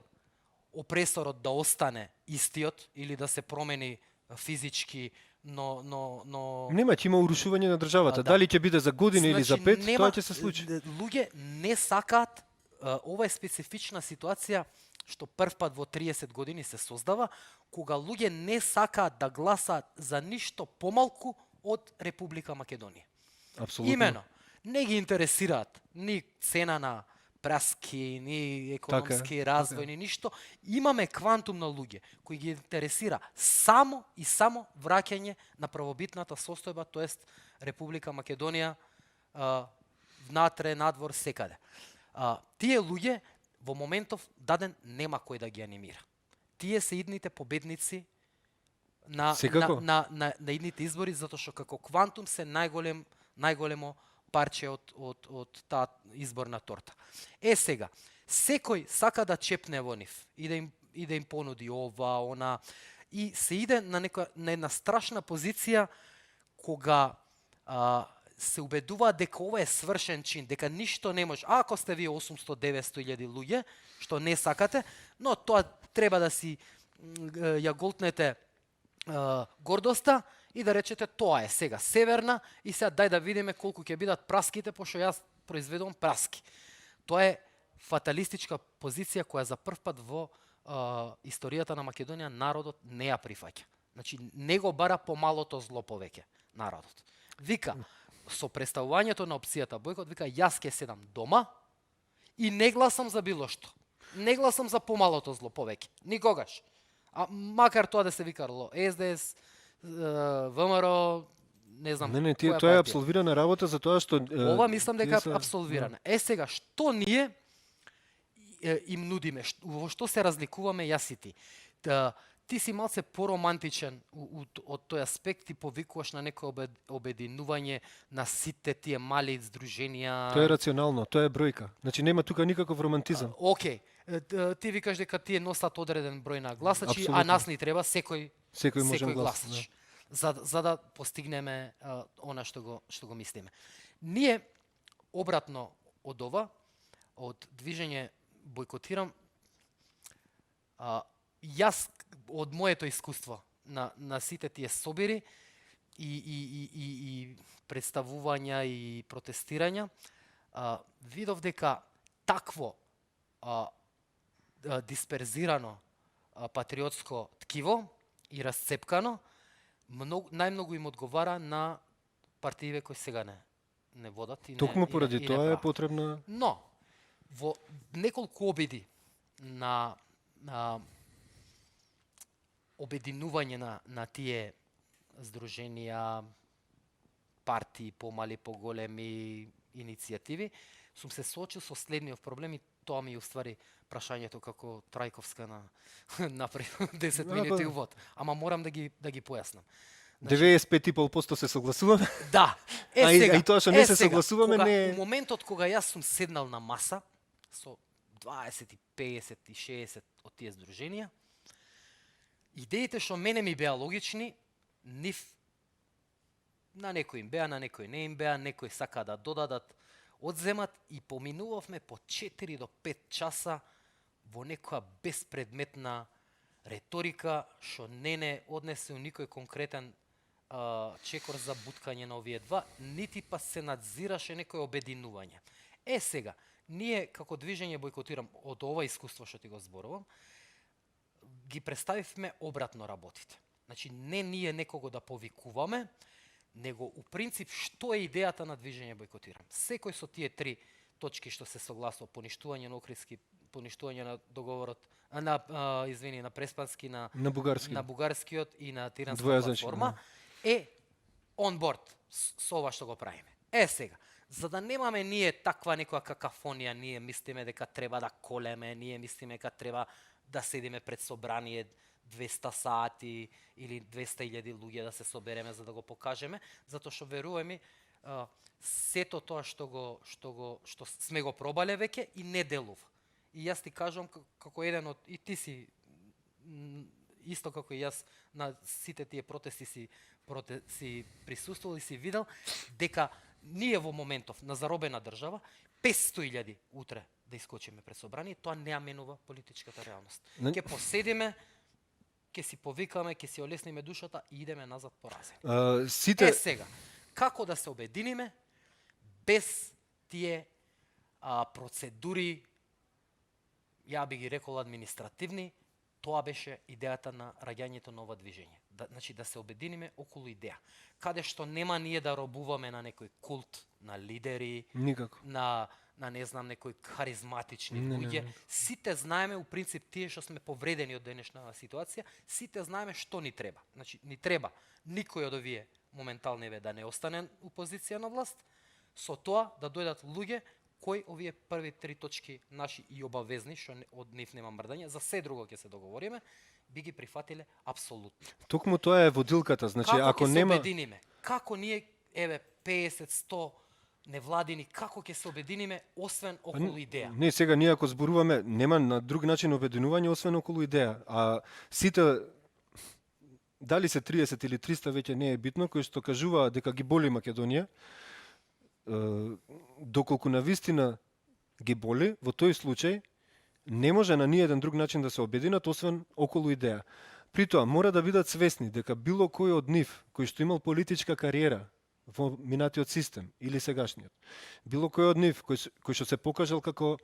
опресорот да остане истиот или да се промени физички, но нема, ќе има урушување на државата. Да. Дали ќе биде за година или за 5, тоа ќе се случи. Луѓе не сакаат, ова е специфична ситуација што прв пат во 30 години се создава, кога луѓе не сакаат да гласаат за ништо помалку од Република Македонија. Апсолутно. Имено, не ги интересираат ни цена на праски, ни економски развој, ни ништо. Имаме квантум на луѓе кои ги интересира само и само враќање на правобитната состојба, тоест Република Македонија внатре, надвор, секаде. Тие луѓе во моментов даден нема кој да ги анимира. Тие се идните победници Секако. на идните избори, затоа што како квантум се најголемо парче од таа изборна торта. Сега, секој сака да чепне во нив и да им понуди ова, она, и се иде на една страшна позиција кога се убедуваат дека ова е свршен чин, дека ништо не може. Ако сте вие 800-900 илјади луѓе, што не сакате, но тоа треба да си ја голтнете гордоста и да речете тоа е сега северна и сега дај да видиме колку ќе бидат праските, пошто јас произведувам праски. Тоа е фаталистичка позиција која за прв пат во историјата на Македонија народот не ја прифаќа. Значи не го бара помалото зло повеќе народот. Вика, со представувањето на опцијата бојкот, вика, јас ќе седам дома и не гласам за било што. Не гласам за помалото зло повеќе. Никогаш. А макар тоа да се викало СДС, ВМРО, не знам. Не, тоа е апсолвирана работа за тоа што ова мислам дека е апсолвирана. Сега, што ние им нудиме, во што се разликуваме јас и ти? Ти си малце поромантичен од тој аспект и повикуваш на некој обединување на сите тие мали здруженија. Тоа е рационално, тоа е бројка. Значи нема тука никаков романтизам. Океј, ти викаш дека тие носат одреден број на гласачи, а нас ни треба секој гласач. За да постигнеме она што го мислиме. Ние обратно од ова, од движење Бојкотирам, јас од моето искуство на сите тие собери и представувања и протестирања, видов дека такво дисперзирано патриотско ткиво и расцепкано најмногу им одговара на партиите кои сега не водат и токму поради тоа е потребна. Но во неколку обиди на обединување на тие здруженија, партии, помали, поголеми иницијативи, сум се соочил со следниот проблем и тоа ми е уствари прашањето како Трајковска напред 10 минути увод. Ама морам да ги појаснам. 95,5% се согласуваме. Да. Сега, и тоа што не се согласуваме не. У моментот кога јас сум седнал на маса со 20, 50 и 60 од тие здруженија, идеите што мене ми беа логични, нив на некој им беа, на некој не им беа, некој сака да додадат, одземат и поминувавме по 4 до 5 часа во некоја беспредметна реторика што не однесе у никој конкретен чекор за буткање на овие два, нити па се надзираше некој обединување. Сега, ние како движење Бојкотирам од ова искуство што ти го зборувам, ги представивме обратно работите. Значи, не ние некого да повикуваме, него у принцип што е идејата на движење Бојкотирам. Секој со тие три точки што се согласува, поништување на Охридски, поништување на договорот, на Преспански, на бугарскиот и на Тиранска платформа, е on board со ова што го правиме. Сега, за да немаме ние таква некоја какафонија, ние мислиме дека треба да колеме, ние мислиме дека треба да седиме пред собрание 200 сати или 200.000 луѓе да се собереме за да го покажеме, затоа што верувај ми, сето тоа што сме го пробале веќе и не делува. И јас ти кажам како еден од, и ти си исто како и јас на сите тие протести си присуствувал и си видел дека ние во моментов на заробена држава 500.000 утре да искочиме пред собрание, тоа не ја менува политичката реалност. Ке поседиме, ке си повикаме, ке си олесниме душата и идеме назад поразени. Сега, како да се обединиме без тие процедури, ја би ги рекол административни, тоа беше идејата на раѓањето на ова движење. Значи да се обединиме околу идеја. Каде што нема ние да робуваме на некој култ, на лидери, никако. На не знам некои харизматични луѓе. Сите знаеме у принцип тие што сме повредени од денешната ситуација, сите знаеме што ни треба. Значи ни треба никој од овие моменталниве да не остане у позиција на власт, со тоа да дојдат луѓе кои овие први 3 точки наши и обавезни, што од нив нема мрдање, за се друго ќе се договориме, би ги прифатиле апсолутно. Токму тоа е водилката, значи Како ако ќе се нема обединиме? Како ние, еве, 50-100 невладини, како ќе се обединиме, освен околу идеја? Не, сега ние ако зборуваме, нема на друг начин обединување освен околу идеја. А сите, дали се 30 или 300 веќе не е битно, кои што кажуваат дека ги боли Македонија, доколку на вистина ги боли, во тој случај не може на ниеден друг начин да се обединат освен околу идеја. При тоа мора да бидат свесни дека било кој од нив кој што имал политичка кариера во минатиот систем или сегашниот, било кој од нив кој што се покажал како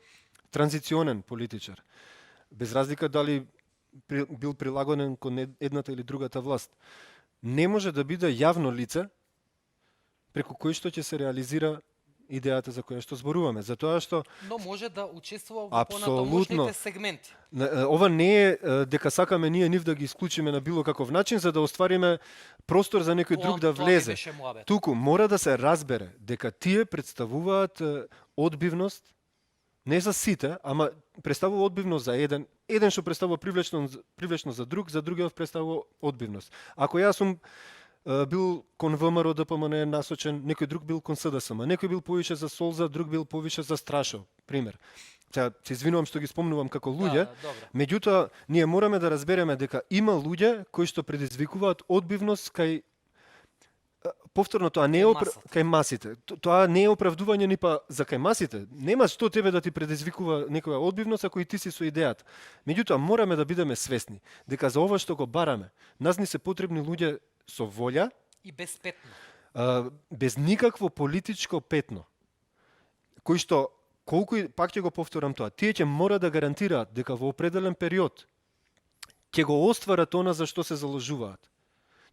транзиционен политичар, без разлика дали бил прилагоден кон едната или другата власт, не може да биде јавно лице преку кој што ќе се реализира идејата за која што зборуваме. Затоа што Но може да учествува во Апсолутно. понатамошните сегменти. ова не е дека сакаме ние нив да ги исклучиме на било каков начин за да оствариме простор за некој друг да Тоа ми влезе. беше муабет. Туку мора да се разбере дека тие представуваат одбивност не за сите, ама представува одбивност за еден што представува привлечно за другиот представува одбивност. Ако јас сум бил кон ВМРО ДПМН насочен, некој друг бил кон СДСМ, некој бил повише за Солза, друг бил повише за Страшо, пример. Се извинувам што ги спомнувам како луѓе, добро. меѓутоа ние мораме да разбереме дека има луѓе кои што предизвикуваат одбивност кај повторно тоа не е масата. кај масите. Тоа не е оправдување ни па за кај масите. Нема што тебе да ти предизвикува некоја одбивност ако и ти си со идејата. Меѓутоа мораме да бидеме свесни дека за ова што го бараме, нас ни се потребни луѓе со волја, И безпетно. без никакво политичко петно, кои што колку и пак ќе го повторам тоа, тие ќе мора да гарантираат дека во определен период ќе го остварат она за што се заложуваат.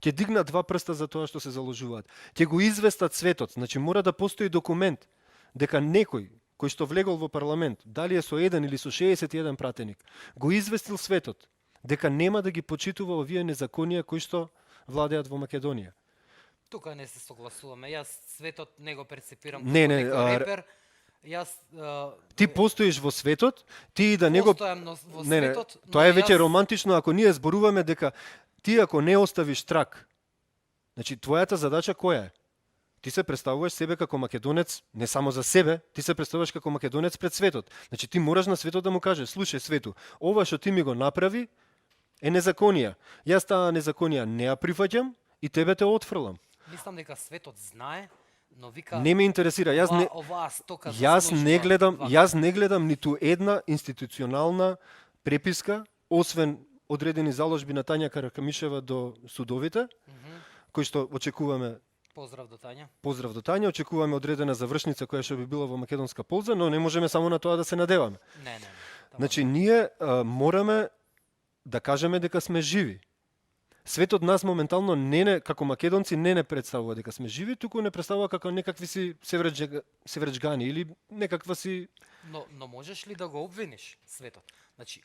Ќе дигнат 2 прста за тоа што се заложуваат. Ќе го известат светот, значи мора да постои документ дека некој кој што влегол во парламент, дали е со 1 или со 61 пратеник, го известил светот дека нема да ги почитува овие незаконија кои што владеат во Македонија. Тука не се согласуваме. Јас светот не го перцепирам Не, како не, некој репер. Јас Ти постоиш во светот, ти и да не го постојам во Не, светот, но тоа е веќе јас- романтично ако ние зборуваме дека ти ако не оставиш трак, значи твојата задача која е? Ти се представуваш себе како македонец, не само за себе, ти се представуваш како македонец пред светот. Значи ти мораш на светот да му кажеш, слушај свету, ова што ти ми го направи е незаконија. Јас таа незаконија не ја прифаќам и тебе те отфрлам. Мислам дека светот знае, но вика Не ме интересира. оваа стока Јас не гледам ниту една институционална преписка, освен одредени заложби на Тања Каракамишева до судовите, кои што очекуваме Поздрав до Тања. поздрав до Тања, очекуваме одредена завршница која што би била во македонска полза, но не можеме само на тоа да се надеваме. Не. Значи ние мораме да кажеме дека сме живи. Светот нас моментално како македонци не представува дека сме живи, туку не представува како некакви си севрџгани или некаква си Но можеш ли да го обвиниш светот? Значи,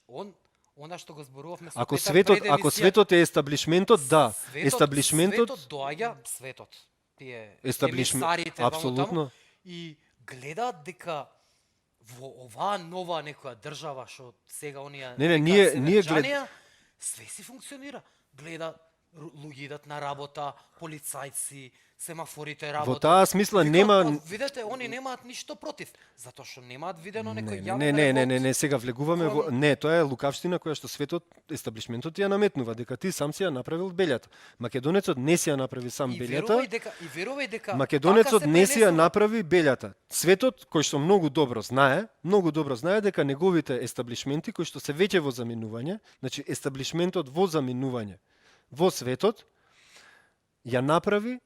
она што го зборувавме со Ако Петар светот, пред ако емисија, светот е естаблишментот, да. Светот доаѓа, тие емисарите ваму апсолутно. таму, и гледаат дека во оваа нова некоја држава што сега оние Не, ние све си функционира. Гледа луѓе идат на работа, полицајци, семафорите Во работат. таа смисла Вика, нема Видете, они немаат ништо против, затоа што немаат видено некој јавен Не, сега влегуваме во тоа е лукавштина која што светот, естаблишментот ја наметнува дека ти сам си ја направил белјата. Македонецот не си ја направи сам белјата. И верувај дека Македонецот така се не си ја пренесува. направи белјата. Светот, кој што многу добро знае дека неговите естаблишменти кои што се веќе во заминување, значи естаблишментот во заминување во светот, ја направи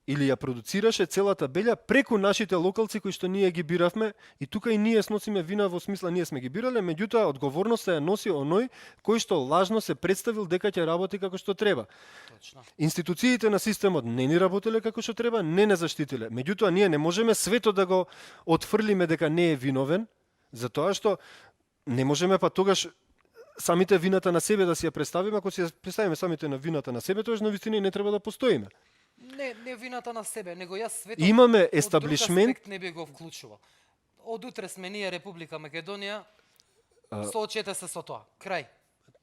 или ја продуцираше целата белја преку нашите локалци кои што ние ги биравме, и тука и ние сносиме вина во смисла ние сме ги бирале, меѓутоа одговорноста ја носи оној кој што лажно се представил дека ќе работи како што треба. Точно. Институциите на системот не ни работеле како што треба, не заштитиле. Меѓутоа ние не можеме светот да го отфрлиме дека не е виновен, затоа што не можеме па тогаш самите вината на себе да си ја представиме, ако си ја представиме самите на вината на себе, тогаш навистина и не треба да постоиме. Не вината на себе, него јас светот Имаме од друг естаблишмент, аспект не би го вклучувал. Од утре сме ние Република Македонија, соочете се со тоа. Крај.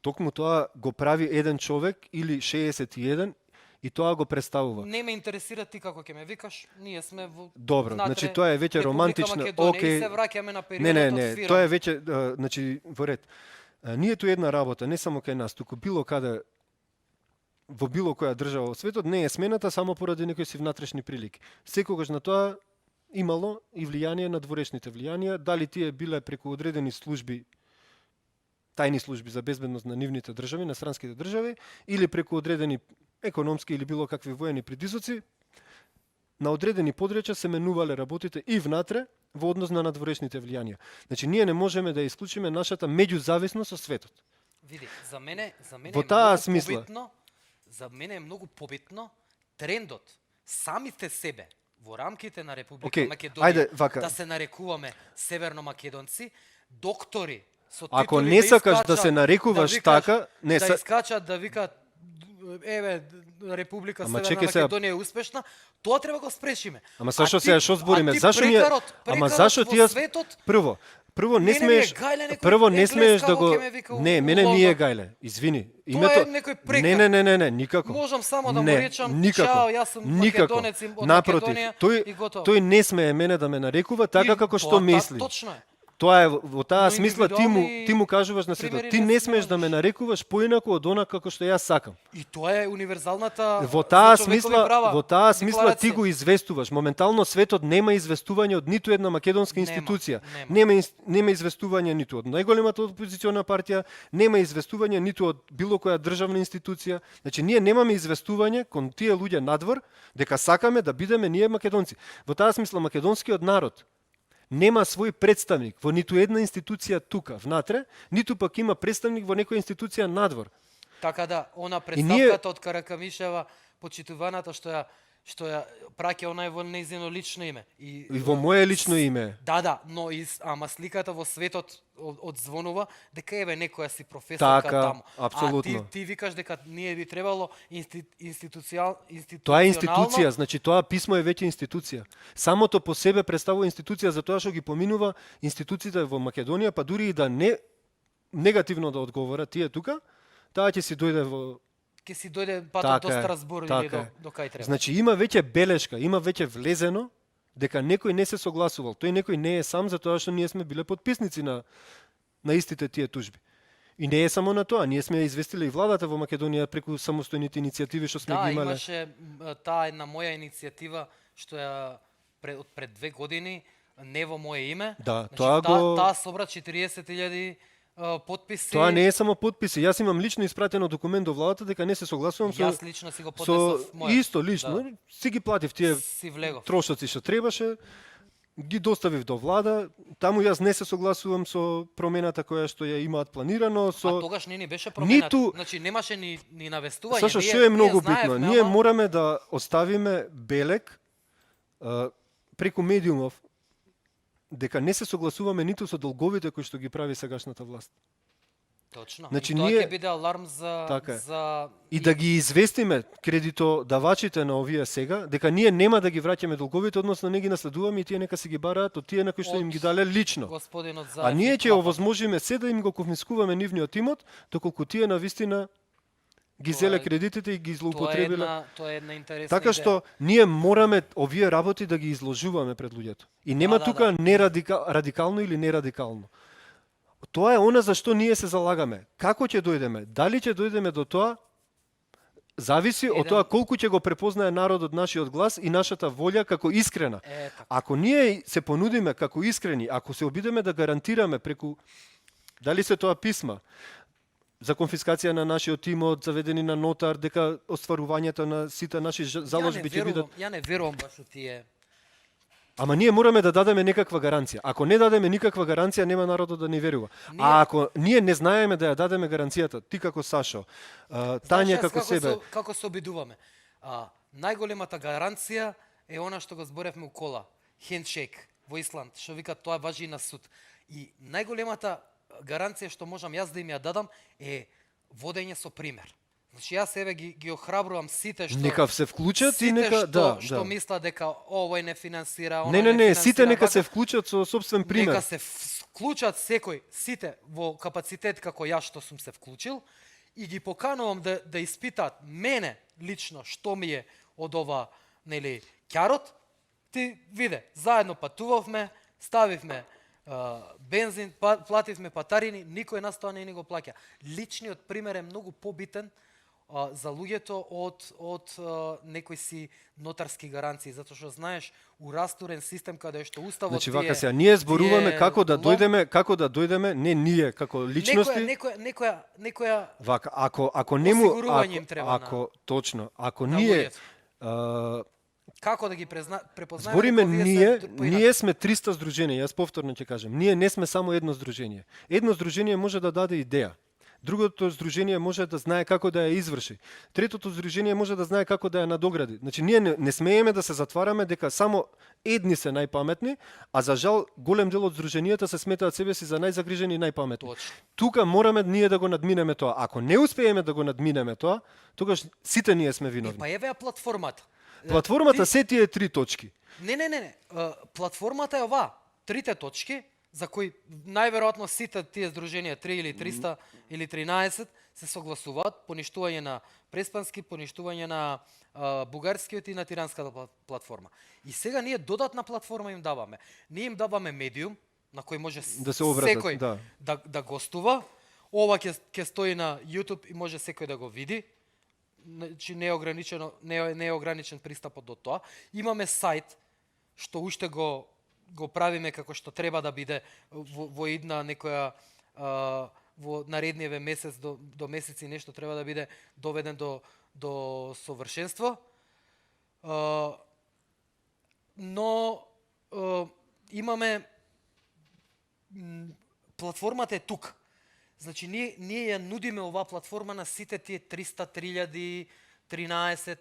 токму тоа го прави еден човек или 61 и тоа го представува. Не ме интересира ти како ќе ме викаш, ние сме во Добро, внатре значи тоа е веќе Република романтично. Македонија Океј. и се враќаме на Не, периодот од тоа е веќе значи во ред. Ние тоа една работа, не само кај нас, туку било каде во било која држава во светот не е смената само поради некои си внатрешни прилики. Секогаш на тоа имало и влијание на дворешните влијанија, дали тие биле преку одредени служби, тајни служби за безбедност на нивните држави, на странските држави, или преку одредени економски или било какви воени притисоци, на одредени подречја се менувале работите и внатре во однос на надворешните влијанија. Значи ние не можеме да ја исклучиме нашата меѓузависност со светот. Види, за мене Во е таа многу смисла. побитно, за мене е многу побитно трендот, самите себе во рамките на Република Океј, Македонија ајде вака. да се нарекуваме северно македонци, доктори со Ако титули не сакаш да искачат, се нарекуваш викаш- така, не да са- искачат да викаат еве Република Ама Северна чекај сега. Македонија е успешна, тоа треба го спречиме. Ама зашо А ти- сега што збориме? а ти Зашо ние прекарот зашо во ти светот Прво не Мене ми е смееш гајле некој прво не енглез смееш да како го ќе ме вика Не, у мене ми е Лондон. гајле. Извини. Тоа е некој прекар. Не, никако. Можам само да му Не, речам, никако. чао, јас сум Никако. македонец од Напротив, Македонија и готово. тој не смее мене да ме нарекува така И како што тоа мисли. Точно е. Тоа е во таа Но смисла индивидуални ти му кажуваш на светот. примери Ти не не се смееш да ме можеш. нарекуваш поинаку од она како што јас сакам. И тоа е универзалната Во таа за човекови смисла, права во таа смисла ти декларација. го известуваш. Моментално светот нема известување од ниту една македонска Нема, институција. нема. Нема известување ниту од најголемата опозициона партија, нема известување ниту од било која државна институција. Значи ние немаме известување кон тие луѓе надвор дека сакаме да бидеме ние македонци. Во таа смисла македонскиот народ нема свој представник во ниту една институција тука, внатре, ниту пак има представник во некоја институција надвор. Така да, она И ние- представката од Каракамишева, почитуваната што ја праќа онај во нејзино лично име. И во моје лично име. Да, но ама сликата во светот одзвонува дека еве некоја си професорка Така, таму. апсолутно. А ти викаш дека ние би требало институционално Тоа е институција, значи тоа писмо е веќе институција. Самото по себе представува институција за тоа што ги поминува институциите во Македонија, па дури и да не негативно да одговора тие тука, таа ќе си дојде во ќе си дојде патот до Така е, Страсбур или така е. до кај треба. Значи има веќе белешка, има веќе влезено дека некој не се согласувал. Тој некој не е сам затоа што ние сме биле подписници на истите тие тужби. И не е само на тоа, ние сме ја известиле и владата во Македонија преку самостојните иницијативи што сме Да, ги имале. имаше таа една моја иницијатива што ја од пред 2 години не во мое име. Да, Значи, тоа го- таа собра 40.000 потписи. Тоа не е само подписи. Јас имам лично испратено документ до владата дека не се согласувам со Јас лично си го поднесов моја. исто лично, си ги платив тие Си влегов. трошоци што требаше, ги доставив до влада. Таму јас не се согласувам со промената која што ја имаат планирано, со А тогаш не ни беше променат. Ниту- Значи немаше ни навестување. Сашо, Ние- што е многу ние знаевме, битно? Ние ама- мораме да оставиме белег преку медиумов дека не се согласуваме ниту со долговите кои што ги прави сегашната власт. Точно. Значи, И тоа ние- ќе биде аларм за Така е. за И да ги известиме кредитодавачите на овие сега, дека ние нема да ги враќаме долговите, односно не ги наследуваме и тие нека се ги бараат од тие на кои што им ги дале лично. господинот за А ние ќе овозможиме се да им го конфискуваме нивниот имот, доколку тие навистина ги Тоа зеле е- кредитите и ги злоупотребиле. Тоа е една интересна Така идеја. што ние мораме овие работи да ги изложуваме пред луѓето. И нема Да, тука радикално или нерадикално. Тоа е она за што ние се залагаме. Како ќе дојдеме? Дали ќе дојдеме до тоа? Зависи од Еден- тоа колку ќе го препознае народот нашиот глас и нашата волја како искрена. Така. Ако ние се понудиме како искрени, ако се обидеме да гарантираме преку дали се тоа писма за конфискација на нашиот имот, заведени на нотар, дека остварувањето на сите наши заложби ќе бидат. Ја не верувам баш у тие. Ама ние мораме да дадеме некаква гаранција. Ако не дадеме никаква гаранција, нема народот да ни верува. А ако ние не знаеме да ја дадеме гаранцијата, ти како Сашо, Тања Знаеш јас како себе, како се обидуваме. Најголемата гаранција е она што го зборевме у кола. Хендшейк во Исланд, што вика тоа важи и на суд. И најголемата гаранција што можам јас да им ја дадам е водење со пример. Значи јас себе ги охрабрувам сите што Нека се вклучат и сите нека што мислат дека овој не финансира, Не, оној не, финансира, сите нека вака, се вклучат со собствен пример. Нека се вклучат секој, сите во капацитет како јас што сум се вклучил и ги поканувам да испитаат мене лично што ми е од ова, нели, ќарот. Ти виде, заедно патувавме, ставивме бензин, плативме патарини, никој нас тоа не ни го плаќа. Личниот пример е многу побитен за луѓето од некои си нотарски гаранции, затоа што знаеш у растурен систем каде што уставот Значи вака сега ние зборуваме тие како да дојдеме, не ние како личности. некоја Вака, ако нему осигурување им треба ако на ние како да ги препознаеме. збориме дека вие ние, се поинаку. ние сме 300 здруженија, јас повторно ќе кажам. Ние не сме само едно здружение. Едно здружение може да даде идеја. Другото здружение може да знае како да ја изврши. Третото здружение може да знае како да ја надогради. Значи ние не смееме да се затвараме дека само едни се најпаметни, а за жал голем дел од здруженијата се сметаат себе си за најзагрижени и најпаметни. Точно. Тука мораме ние да го надминеме тоа. Ако не успееме да го надминеме тоа, тогаш сите ние сме виновни. Па еве ја платформата. Платформата се тие 3 точки. Не. Платформата е ова. 3 точки за кои најверојатно сите тие здруженија 3 или 300 или 13 се согласуваат, поништување на преспански, поништување на бугарскиот и на тиранската платформа. И сега ние додатна платформа им даваме. Ние им даваме медиум на кој може Да се обратат, секој да гостува. Ова ќе стои на YouTube и може секој да го види. Значи не е ограничен пристапот до тоа. Имаме сајт што уште го правиме како што треба да биде во идна некоја во наредниеве месец до месеци нешто треба да биде доведен до совршенство. Но имаме платформата е тука. Значи ние ја нудиме оваа платформа на сите тие 300, 3000, 13,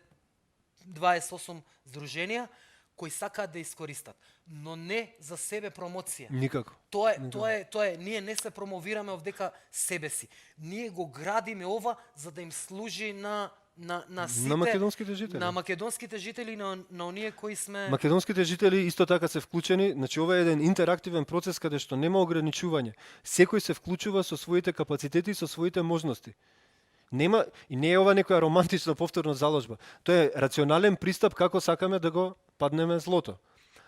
28 здруженија кои сакаат да искористат, но не за себе промоција. Никако. Тоа е, ние не се промовираме овдека себе си. Ние го градиме ова за да им служи на сите, на македонските жители. На македонските жители, на оние кои сме. Македонските жители исто така се вклучени, значи ова е еден интерактивен процес каде што нема ограничување. Секој се вклучува со своите капацитети и со своите можности. Нема и не е ова некоја романтична повторна заложба. Тоа е рационален пристап како сакаме да го паднеме злото.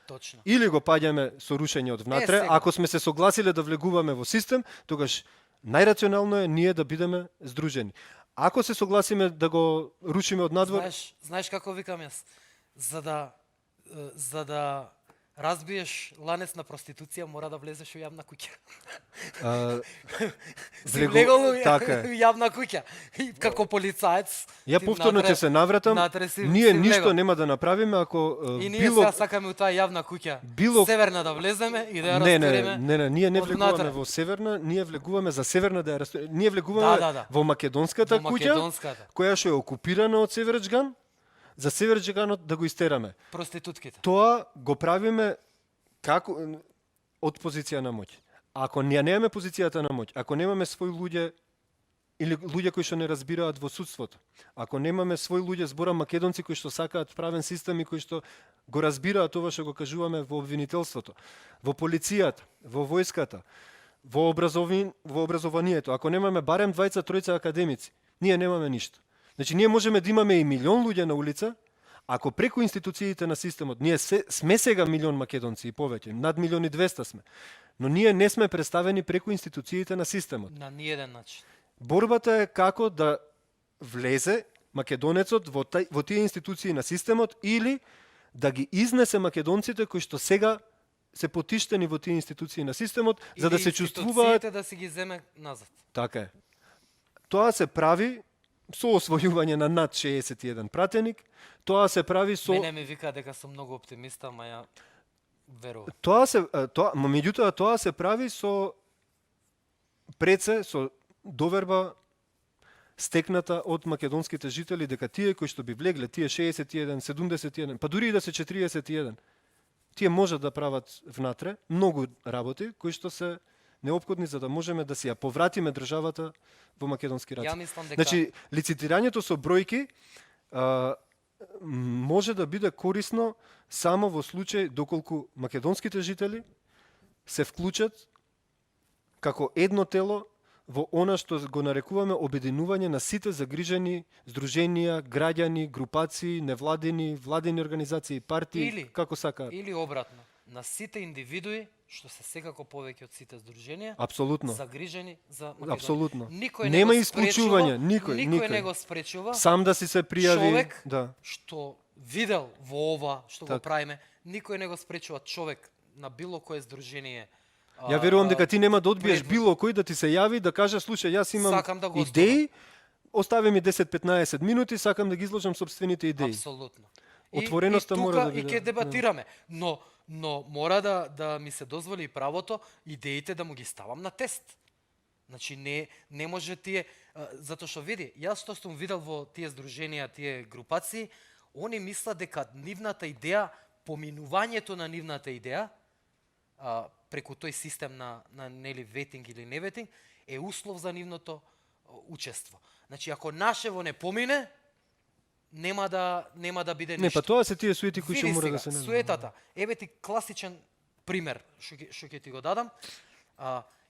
Точно. Или го паѓаме со рушење од внатре, сега. ако сме се согласиле да влегуваме во систем, тогаш најрационално е ние да бидеме здружени. Ако се согласиме да го рушиме од надвор, Знаеш како викам јас? За да разбиеш ланец на проституција, мора да влезеш во јавна куќа. Си влегол во јавна куќа. И како полицаец. Ја повторно ќе се навратам. Ние ништо нема да направиме ако и ние сега сакаме у таа јавна куќа северна да влеземе и да ја растуриме. Не, ние не влегуваме во северна, ние влегуваме за северна да ја растуриме. Ние влегуваме во македонската куќа, која што е окупирана од Северџган. За Северџганот да го истераме. Проститутките. Тоа го правиме како од позиција на моќ. Ако немаме позицијата на моќ, ако немаме свои луѓе или луѓе кои што не разбираат во судството, ако немаме свои луѓе, зборам македонци кои што сакаат правен систем и кои што го разбираат тоа што го кажуваме во обвинителството, во полицијата, во војската, во образованието, ако немаме барем 2-3 академици, ние немаме ништо. Значи, ние можеме да имаме и милион луѓе на улица, ако преку институциите на системот, ние сме сега милион македонци и повеќе, над 1.200.000 сме, но ние не сме представени преку институциите на системот. На ниеден начин. Борбата е како да влезе македонецот во тие институции на системот или да ги изнесе македонците кои што сега се потиштени во тие институции на системот, за да се чувствуваат... Институциите да си ги земе назад. Така е. Тоа се прави со освојување на над 61 пратеник, тоа се прави со... Мене ми вика дека сум многу оптимиста, ама ја верувам. Меѓутоа тоа се прави со со доверба стекната од македонските жители дека тие кои што би влегле, тие 61, 71, па дури и да се 41, тие можат да прават внатре многу работи кои што се неопходни за да можеме да си ја повратиме државата во македонски раце. Ја мислам дека Значи, лицитирањето со бројки може да биде корисно само во случај доколку македонските жители се вклучат како едно тело во она што го нарекуваме обединување на сите загрижени здруженија, граѓани, групации, невладени, владени организации, партии, Или- како сакаат. или обратно, на сите индивидуи што се секако повеќе од сите здруженија, Апсолутно. загрижени за Македонија. Апсолутно. Никој Нема не го исклучување, спречува, никој. не го спречува. Сам да си се пријави, човек да. што видел во ова што го Така. правиме, никој не го спречува човек на било кое здружение. Ја верувам дека ти нема да одбиеш пред- било кој да ти се јави да каже слушај јас имам Сакам да гостувам. идеи, остави ми 10-15 минути, сакам да ги изложам собствените идеи. Апсолутно. Отвореноста и тука, мора да биде, И ќе дебатираме, но мора да ми се дозволи и правото идеите да му ги ставам на тест. Значи не може тие затоа што види, јас што сум видел во тие здруженија, тие групации, они мислат дека нивната идеја, поминувањето на нивната идеја преку тој систем на нели ветинг или не ветинг е услов за нивното учество. Значи ако нашево не помине, нема да биде Не, ништо. па тоа се тие суети кои што Види мора сега, да се најдат. суетата. Еве ти класичен пример што ќе ти го дадам.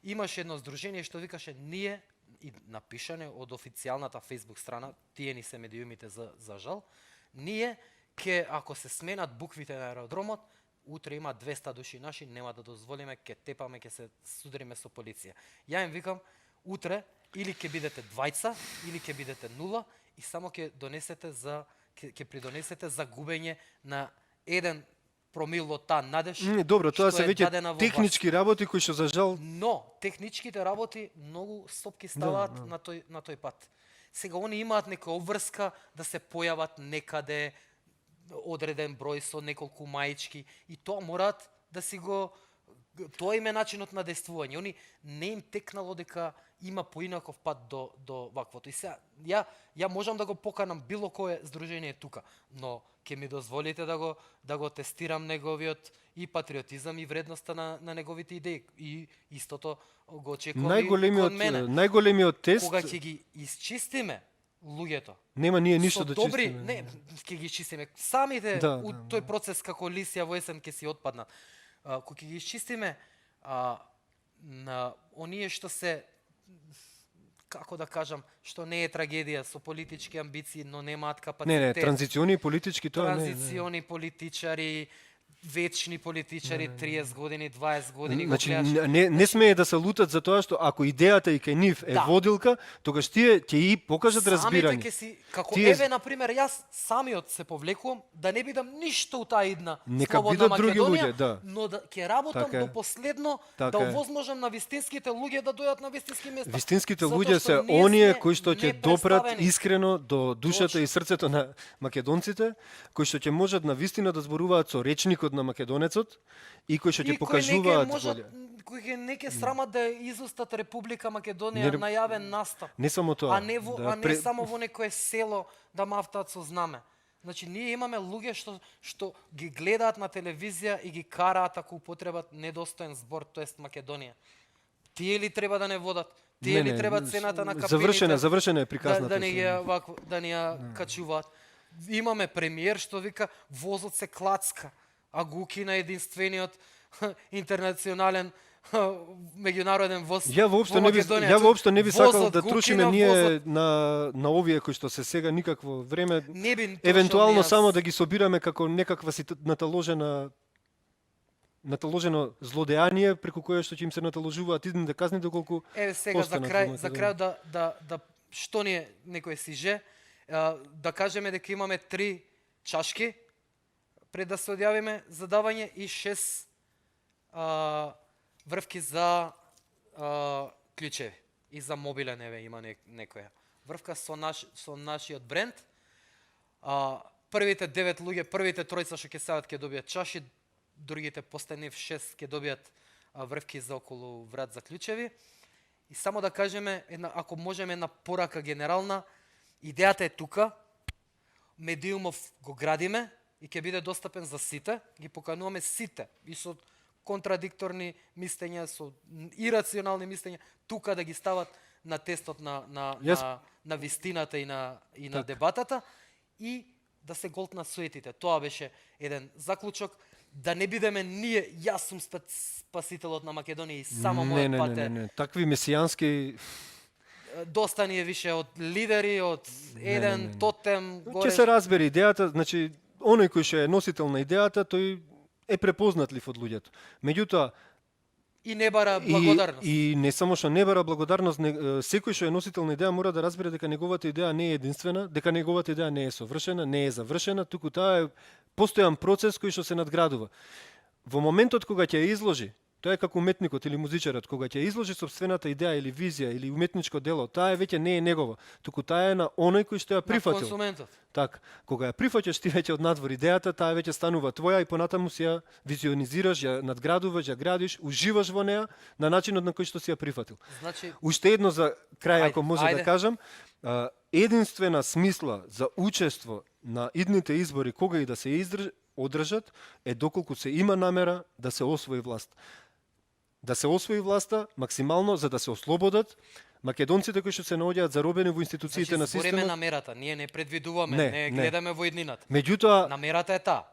Имаше едно здружение што викаше ние и напишане од официјалната Facebook страна, тие ни се медиумите за жал, ние ќе ако се сменат буквите на аеродромот, утре има 200 души наши, нема да дозволиме, ќе тепаме, ќе се судриме со полиција. Ја им викам, утре или ќе бидете двајца, или ќе бидете нула и само ќе придонесете за губење на 1 промил од таа надеж. Добро, тоа што се е веќе дадена во технички работи кои што за жал Но техничките работи многу стопки ставаат на тој пат. Сега они имаат нека обврска да се појават некаде одреден број со неколку маички и тоа мораат да си го тоа им е начинот на действување. Они не им текнало дека има поинаков пат до ваквото. И сега ја можам да го поканам било кое здружение тука, но ќе ми дозволите да го тестирам неговиот и патриотизам и вредноста на неговите идеи. И истото го очекувам и кон мене. најголемиот тест Кога ќе ги изчистиме луѓето, нема ние ништо со да добри, чистиме. не, ќе ги изчистиме. Самите Да, у да, тој процес како лисија во есен ќе си отпаднат. Кога ќе ги изчистиме на оние што се како да кажам, што не е трагедија со политички амбиции, но немаат капацитет. Не, транзициони политички тоа не. Транзициони политичари, вечни политичари, 30 години, 20 години Значи, го гледаш. не смее да се лутат за тоа што ако идејата и кај нив е Да. водилка, тогаш тие ќе и покажат разбирање. Самите ќе си, како Тие- еве, например, јас самиот се повлекувам да не бидам ништо у таа идна Нека слободна бидат други Македонија, луѓе, да. но да ќе работам Така е. до последно Така да е. овозможам на вистинските луѓе да дојдат на вистински места. Вистинските Затоа луѓе што се ние оние сме кои што ќе допрат непредставени. искрено до душата Точно. и срцето на македонците, кои што ќе можат на вистина да зборуваат со речникот на македонецот и кои што ќе покажуваат волја. кои ќе не ќе срамат да изустат Република Македонија Не- на јавен настап. Не само тоа. А не само во некое село да мафтаат со знаме. Значи ние имаме луѓе што ги гледаат на телевизија и ги караат ако употребат недостоен збор, тоест Македонија. Тие ли треба да не водат? Тие ли треба цената на капените? Завршена е приказната. Да не ја качуваат. Имаме премиер што вика возот се клацка, а го укина единствениот интернационален меѓународен воз. Ја воопшто не би сакал да трушиме ние на овие кои што се сега никакво време. Не би евентуално само да ги собираме како некаква си наталожено злодеяние преку кое што ќе им се наталожуваат идните казни доколку Еве сега за останат во крај да што ни е некој сиже, да кажеме дека имаме 3 чашки пред да се одјавиме за давање и 6 врвки за клучеви и за мобилен еве има некоја врвка со нашиот бренд. Првите 9 луѓе, првите тројца што ќе седат ќе добијат чаши, другите после нив 6 ќе добијат врвки за околу врат за клучеви. И само да кажеме, ако можеме една порака генерална, идејата е тука, медиумов го градиме и ќе биде достапен за сите, ги покануваме сите, и со контрадикторни мислења, со ирационални мислења, тука да ги стават на тестот на вистината и на дебатата и да се голтна суетите. Тоа беше еден заклучок, да не бидеме ние, јас сум спасителот на Македонија и само мојот пат е. Не. Такви месијански Доста ни е више од лидери, од еден тотем Ќе се разбере идејата, значи оној кој што е носител на идејата, тој е препознатлив од луѓето. Меѓутоа и не бара благодарност. И не само што не бара благодарност, секој што е носител на идеја мора да разбере дека неговата идеја не е единствена, дека неговата идеја не е совршена, не е завршена, туку таа е постојан процес кој што се надградува. Во моментот кога ќе ја изложи, тоа е како уметникот или музичарот, кога ќе изложи собствената идеја или визија или уметничко дело, таа веќе не е негова, туку таа е на оној кој што ја прифатил. На консументот. Така, кога ја прифаќаш ти веќе од надвор идејата, таа веќе станува твоја и понатаму си ја визионизираш, ја надградуваш, ја градиш, уживаш во неа на начинот на кој што си ја прифатил. Значи, Уште едно за крај, ако може ајде. да кажам, единствена смисла за учество на идните избори, кога и да се одржат, е доколку се има намера да се освои власт. Да се освои власта максимално за да се ослободат македонците кои што се наоѓаат заробени во институциите на збориме системот. намерата, ние не предвидуваме, Не. не гледаме во иднината. Меѓутоа, Намерата е таа.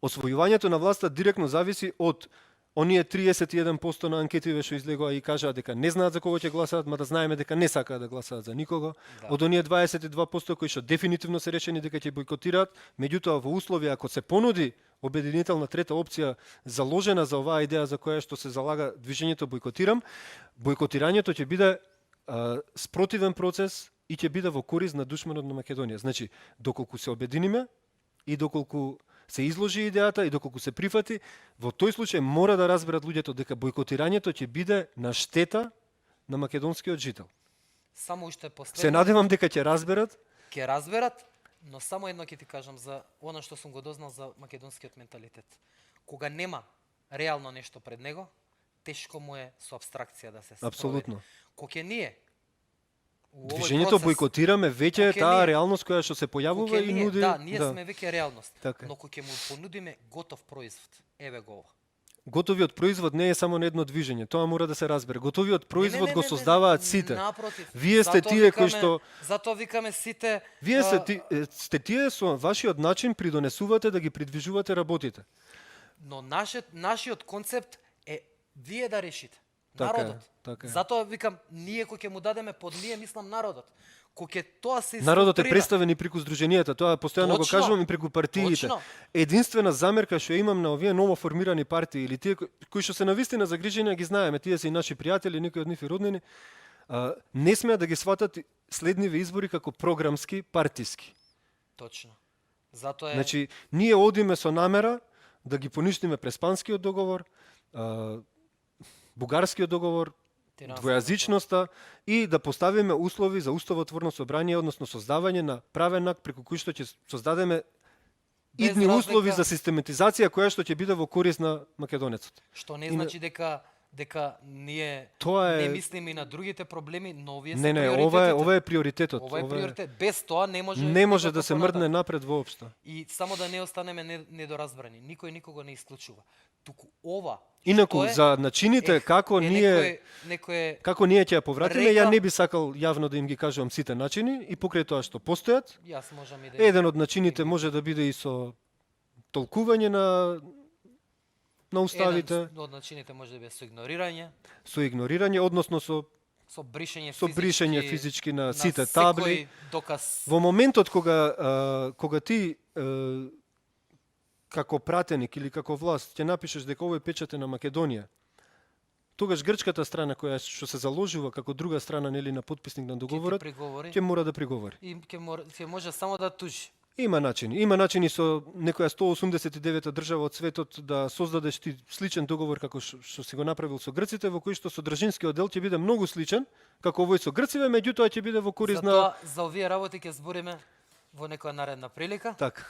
освојувањето на власта директно зависи од оние 31% на анкетиве што излегоа и кажаа дека не знаат за кого ќе гласаат, мада знаеме дека не сакаат да гласаат за никого. Да. Од оние 22% кои што дефинитивно се решени дека ќе бойкотираат, меѓутоа во услови ако се понуди обединителна трета опција заложена за оваа идеја за која што се залага движењето бойкотирам, бойкотирањето ќе биде спротивен процес и ќе биде во корист на душманот на Македонија. Значи, доколку се обединиме и доколку се изложи идејата и доколку се прифати, во тој случај мора да разберат луѓето дека бойкотирањето ќе биде на штета на македонскиот жител. Само уште последно. Се надевам дека ќе разберат. Ќе разберат, но само едно ќе ти кажам за она што сум го дознал за македонскиот менталитет. Кога нема реално нешто пред него, тешко му е со абстракција да се спроведе. Апсолутно. Кога ние у овој Движењето процес, бойкотираме веќе е Кога таа ние- реалност која што се појавува кога и ние- нуди. Да, ние сме веќе реалност. Така е. Но кога ќе му понудиме готов производ, еве го ова. Готовиот производ не е само на едно движење, тоа мора да се разбере. Готовиот производ Не, го создаваат сите. Напротив. Вие сте Затоа тие кои викаме- што Затоа викаме сите Вие сте тие со вашиот начин придонесувате да ги придвижувате работите. но нашиот концепт е вие да решите. Така е, Народот. така е. Затоа викам, ние кој ќе му дадеме под ние, мислам народот. Кој ќе тоа се Народот е изфилтрира. представен и преку здруженијата, тоа постојано го Точно. кажувам и преку партиите. Точно. Единствена замерка што имам на овие ново формирани партии или тие кои што се навистина загрижени, ги знаеме, тие се и наши пријатели, некои од нив и роднини, не смеат да ги сватат следниве избори како програмски, партиски. Точно. Затоа е Значи, ние одиме со намера да ги поништиме Преспанскиот договор, Бугарскиот договор, Тиранскиот двојазичноста и да поставиме услови за уставотворно собрание, односно создавање на правен акт преку кој што ќе создадеме Без идни разлика- услови за систематизација која што ќе биде во корист на македонецот. Што не И на- значи дека ние Тоа е- не мислиме и на другите проблеми, но овие се Не, приоритетите. ова е приоритетот. Ова е приоритет. Без тоа не може Не може никако да се понатаму. мрдне напред воопшто. И само да не останеме недоразбрани. Никој никого не исклучува. Туку ова Инаку што е, за начините како ние некој како ние ќе ја повратиме, ја река- не би сакал јавно да им ги кажувам сите начини и покрај тоа што постојат. јас можам и да Еден од начините може да биде и со толкување на уставите, Еден од начините може да биде со игнорирање, со игнорирање, односно со со бришење физички на сите секој табли. доказ. Во моментот кога ти како пратеник или како власт ќе напишеш дека овој печат е на Македонија, тогаш грчката страна која што се заложува како друга страна нели на потписник на договорот, приговори ќе мора да приговори. и ќе може само да тужи. Има начини со некоја 189 држава од светот да создадеш ти сличен договор како што си го направил со грците, во кој што содржинскиот дел ќе биде многу сличен како овој со грциве, меѓутоа ќе биде во корист на Затоа за овие работи ќе збориме во некоја наредна прилика. така.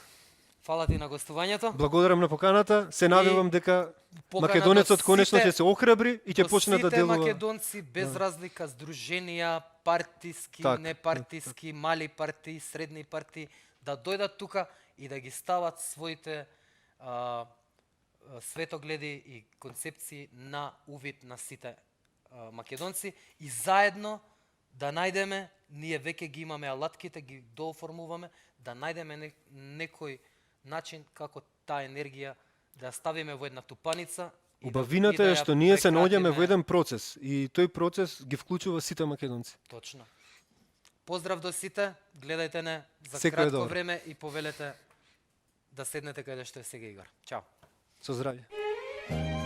Фала ти на гостувањето. Благодарам на поканата. Се надевам дека покана македонецот до конечно сите- ќе се охрабри и ќе До почне да сите делува. македонци без разлика, здруженија, партиски, Так, непартиски, мали партии, средни партии, да дојдат тука и да ги стават своите светогледи и концепции на увид на сите македонци и заедно да најдеме, ние веќе ги имаме алатките, ги дооформуваме, да најдеме некој начин како таа енергија да ја ставиме во една тупаница. Убавината е што ние се наоѓаме во еден процес и тој процес ги вклучува сите македонци. Точно. Поздрав до сите, гледајте не за Секој е кратко добар. време и повелете да седнете каде што е сега Игор. Чао. Со здравје.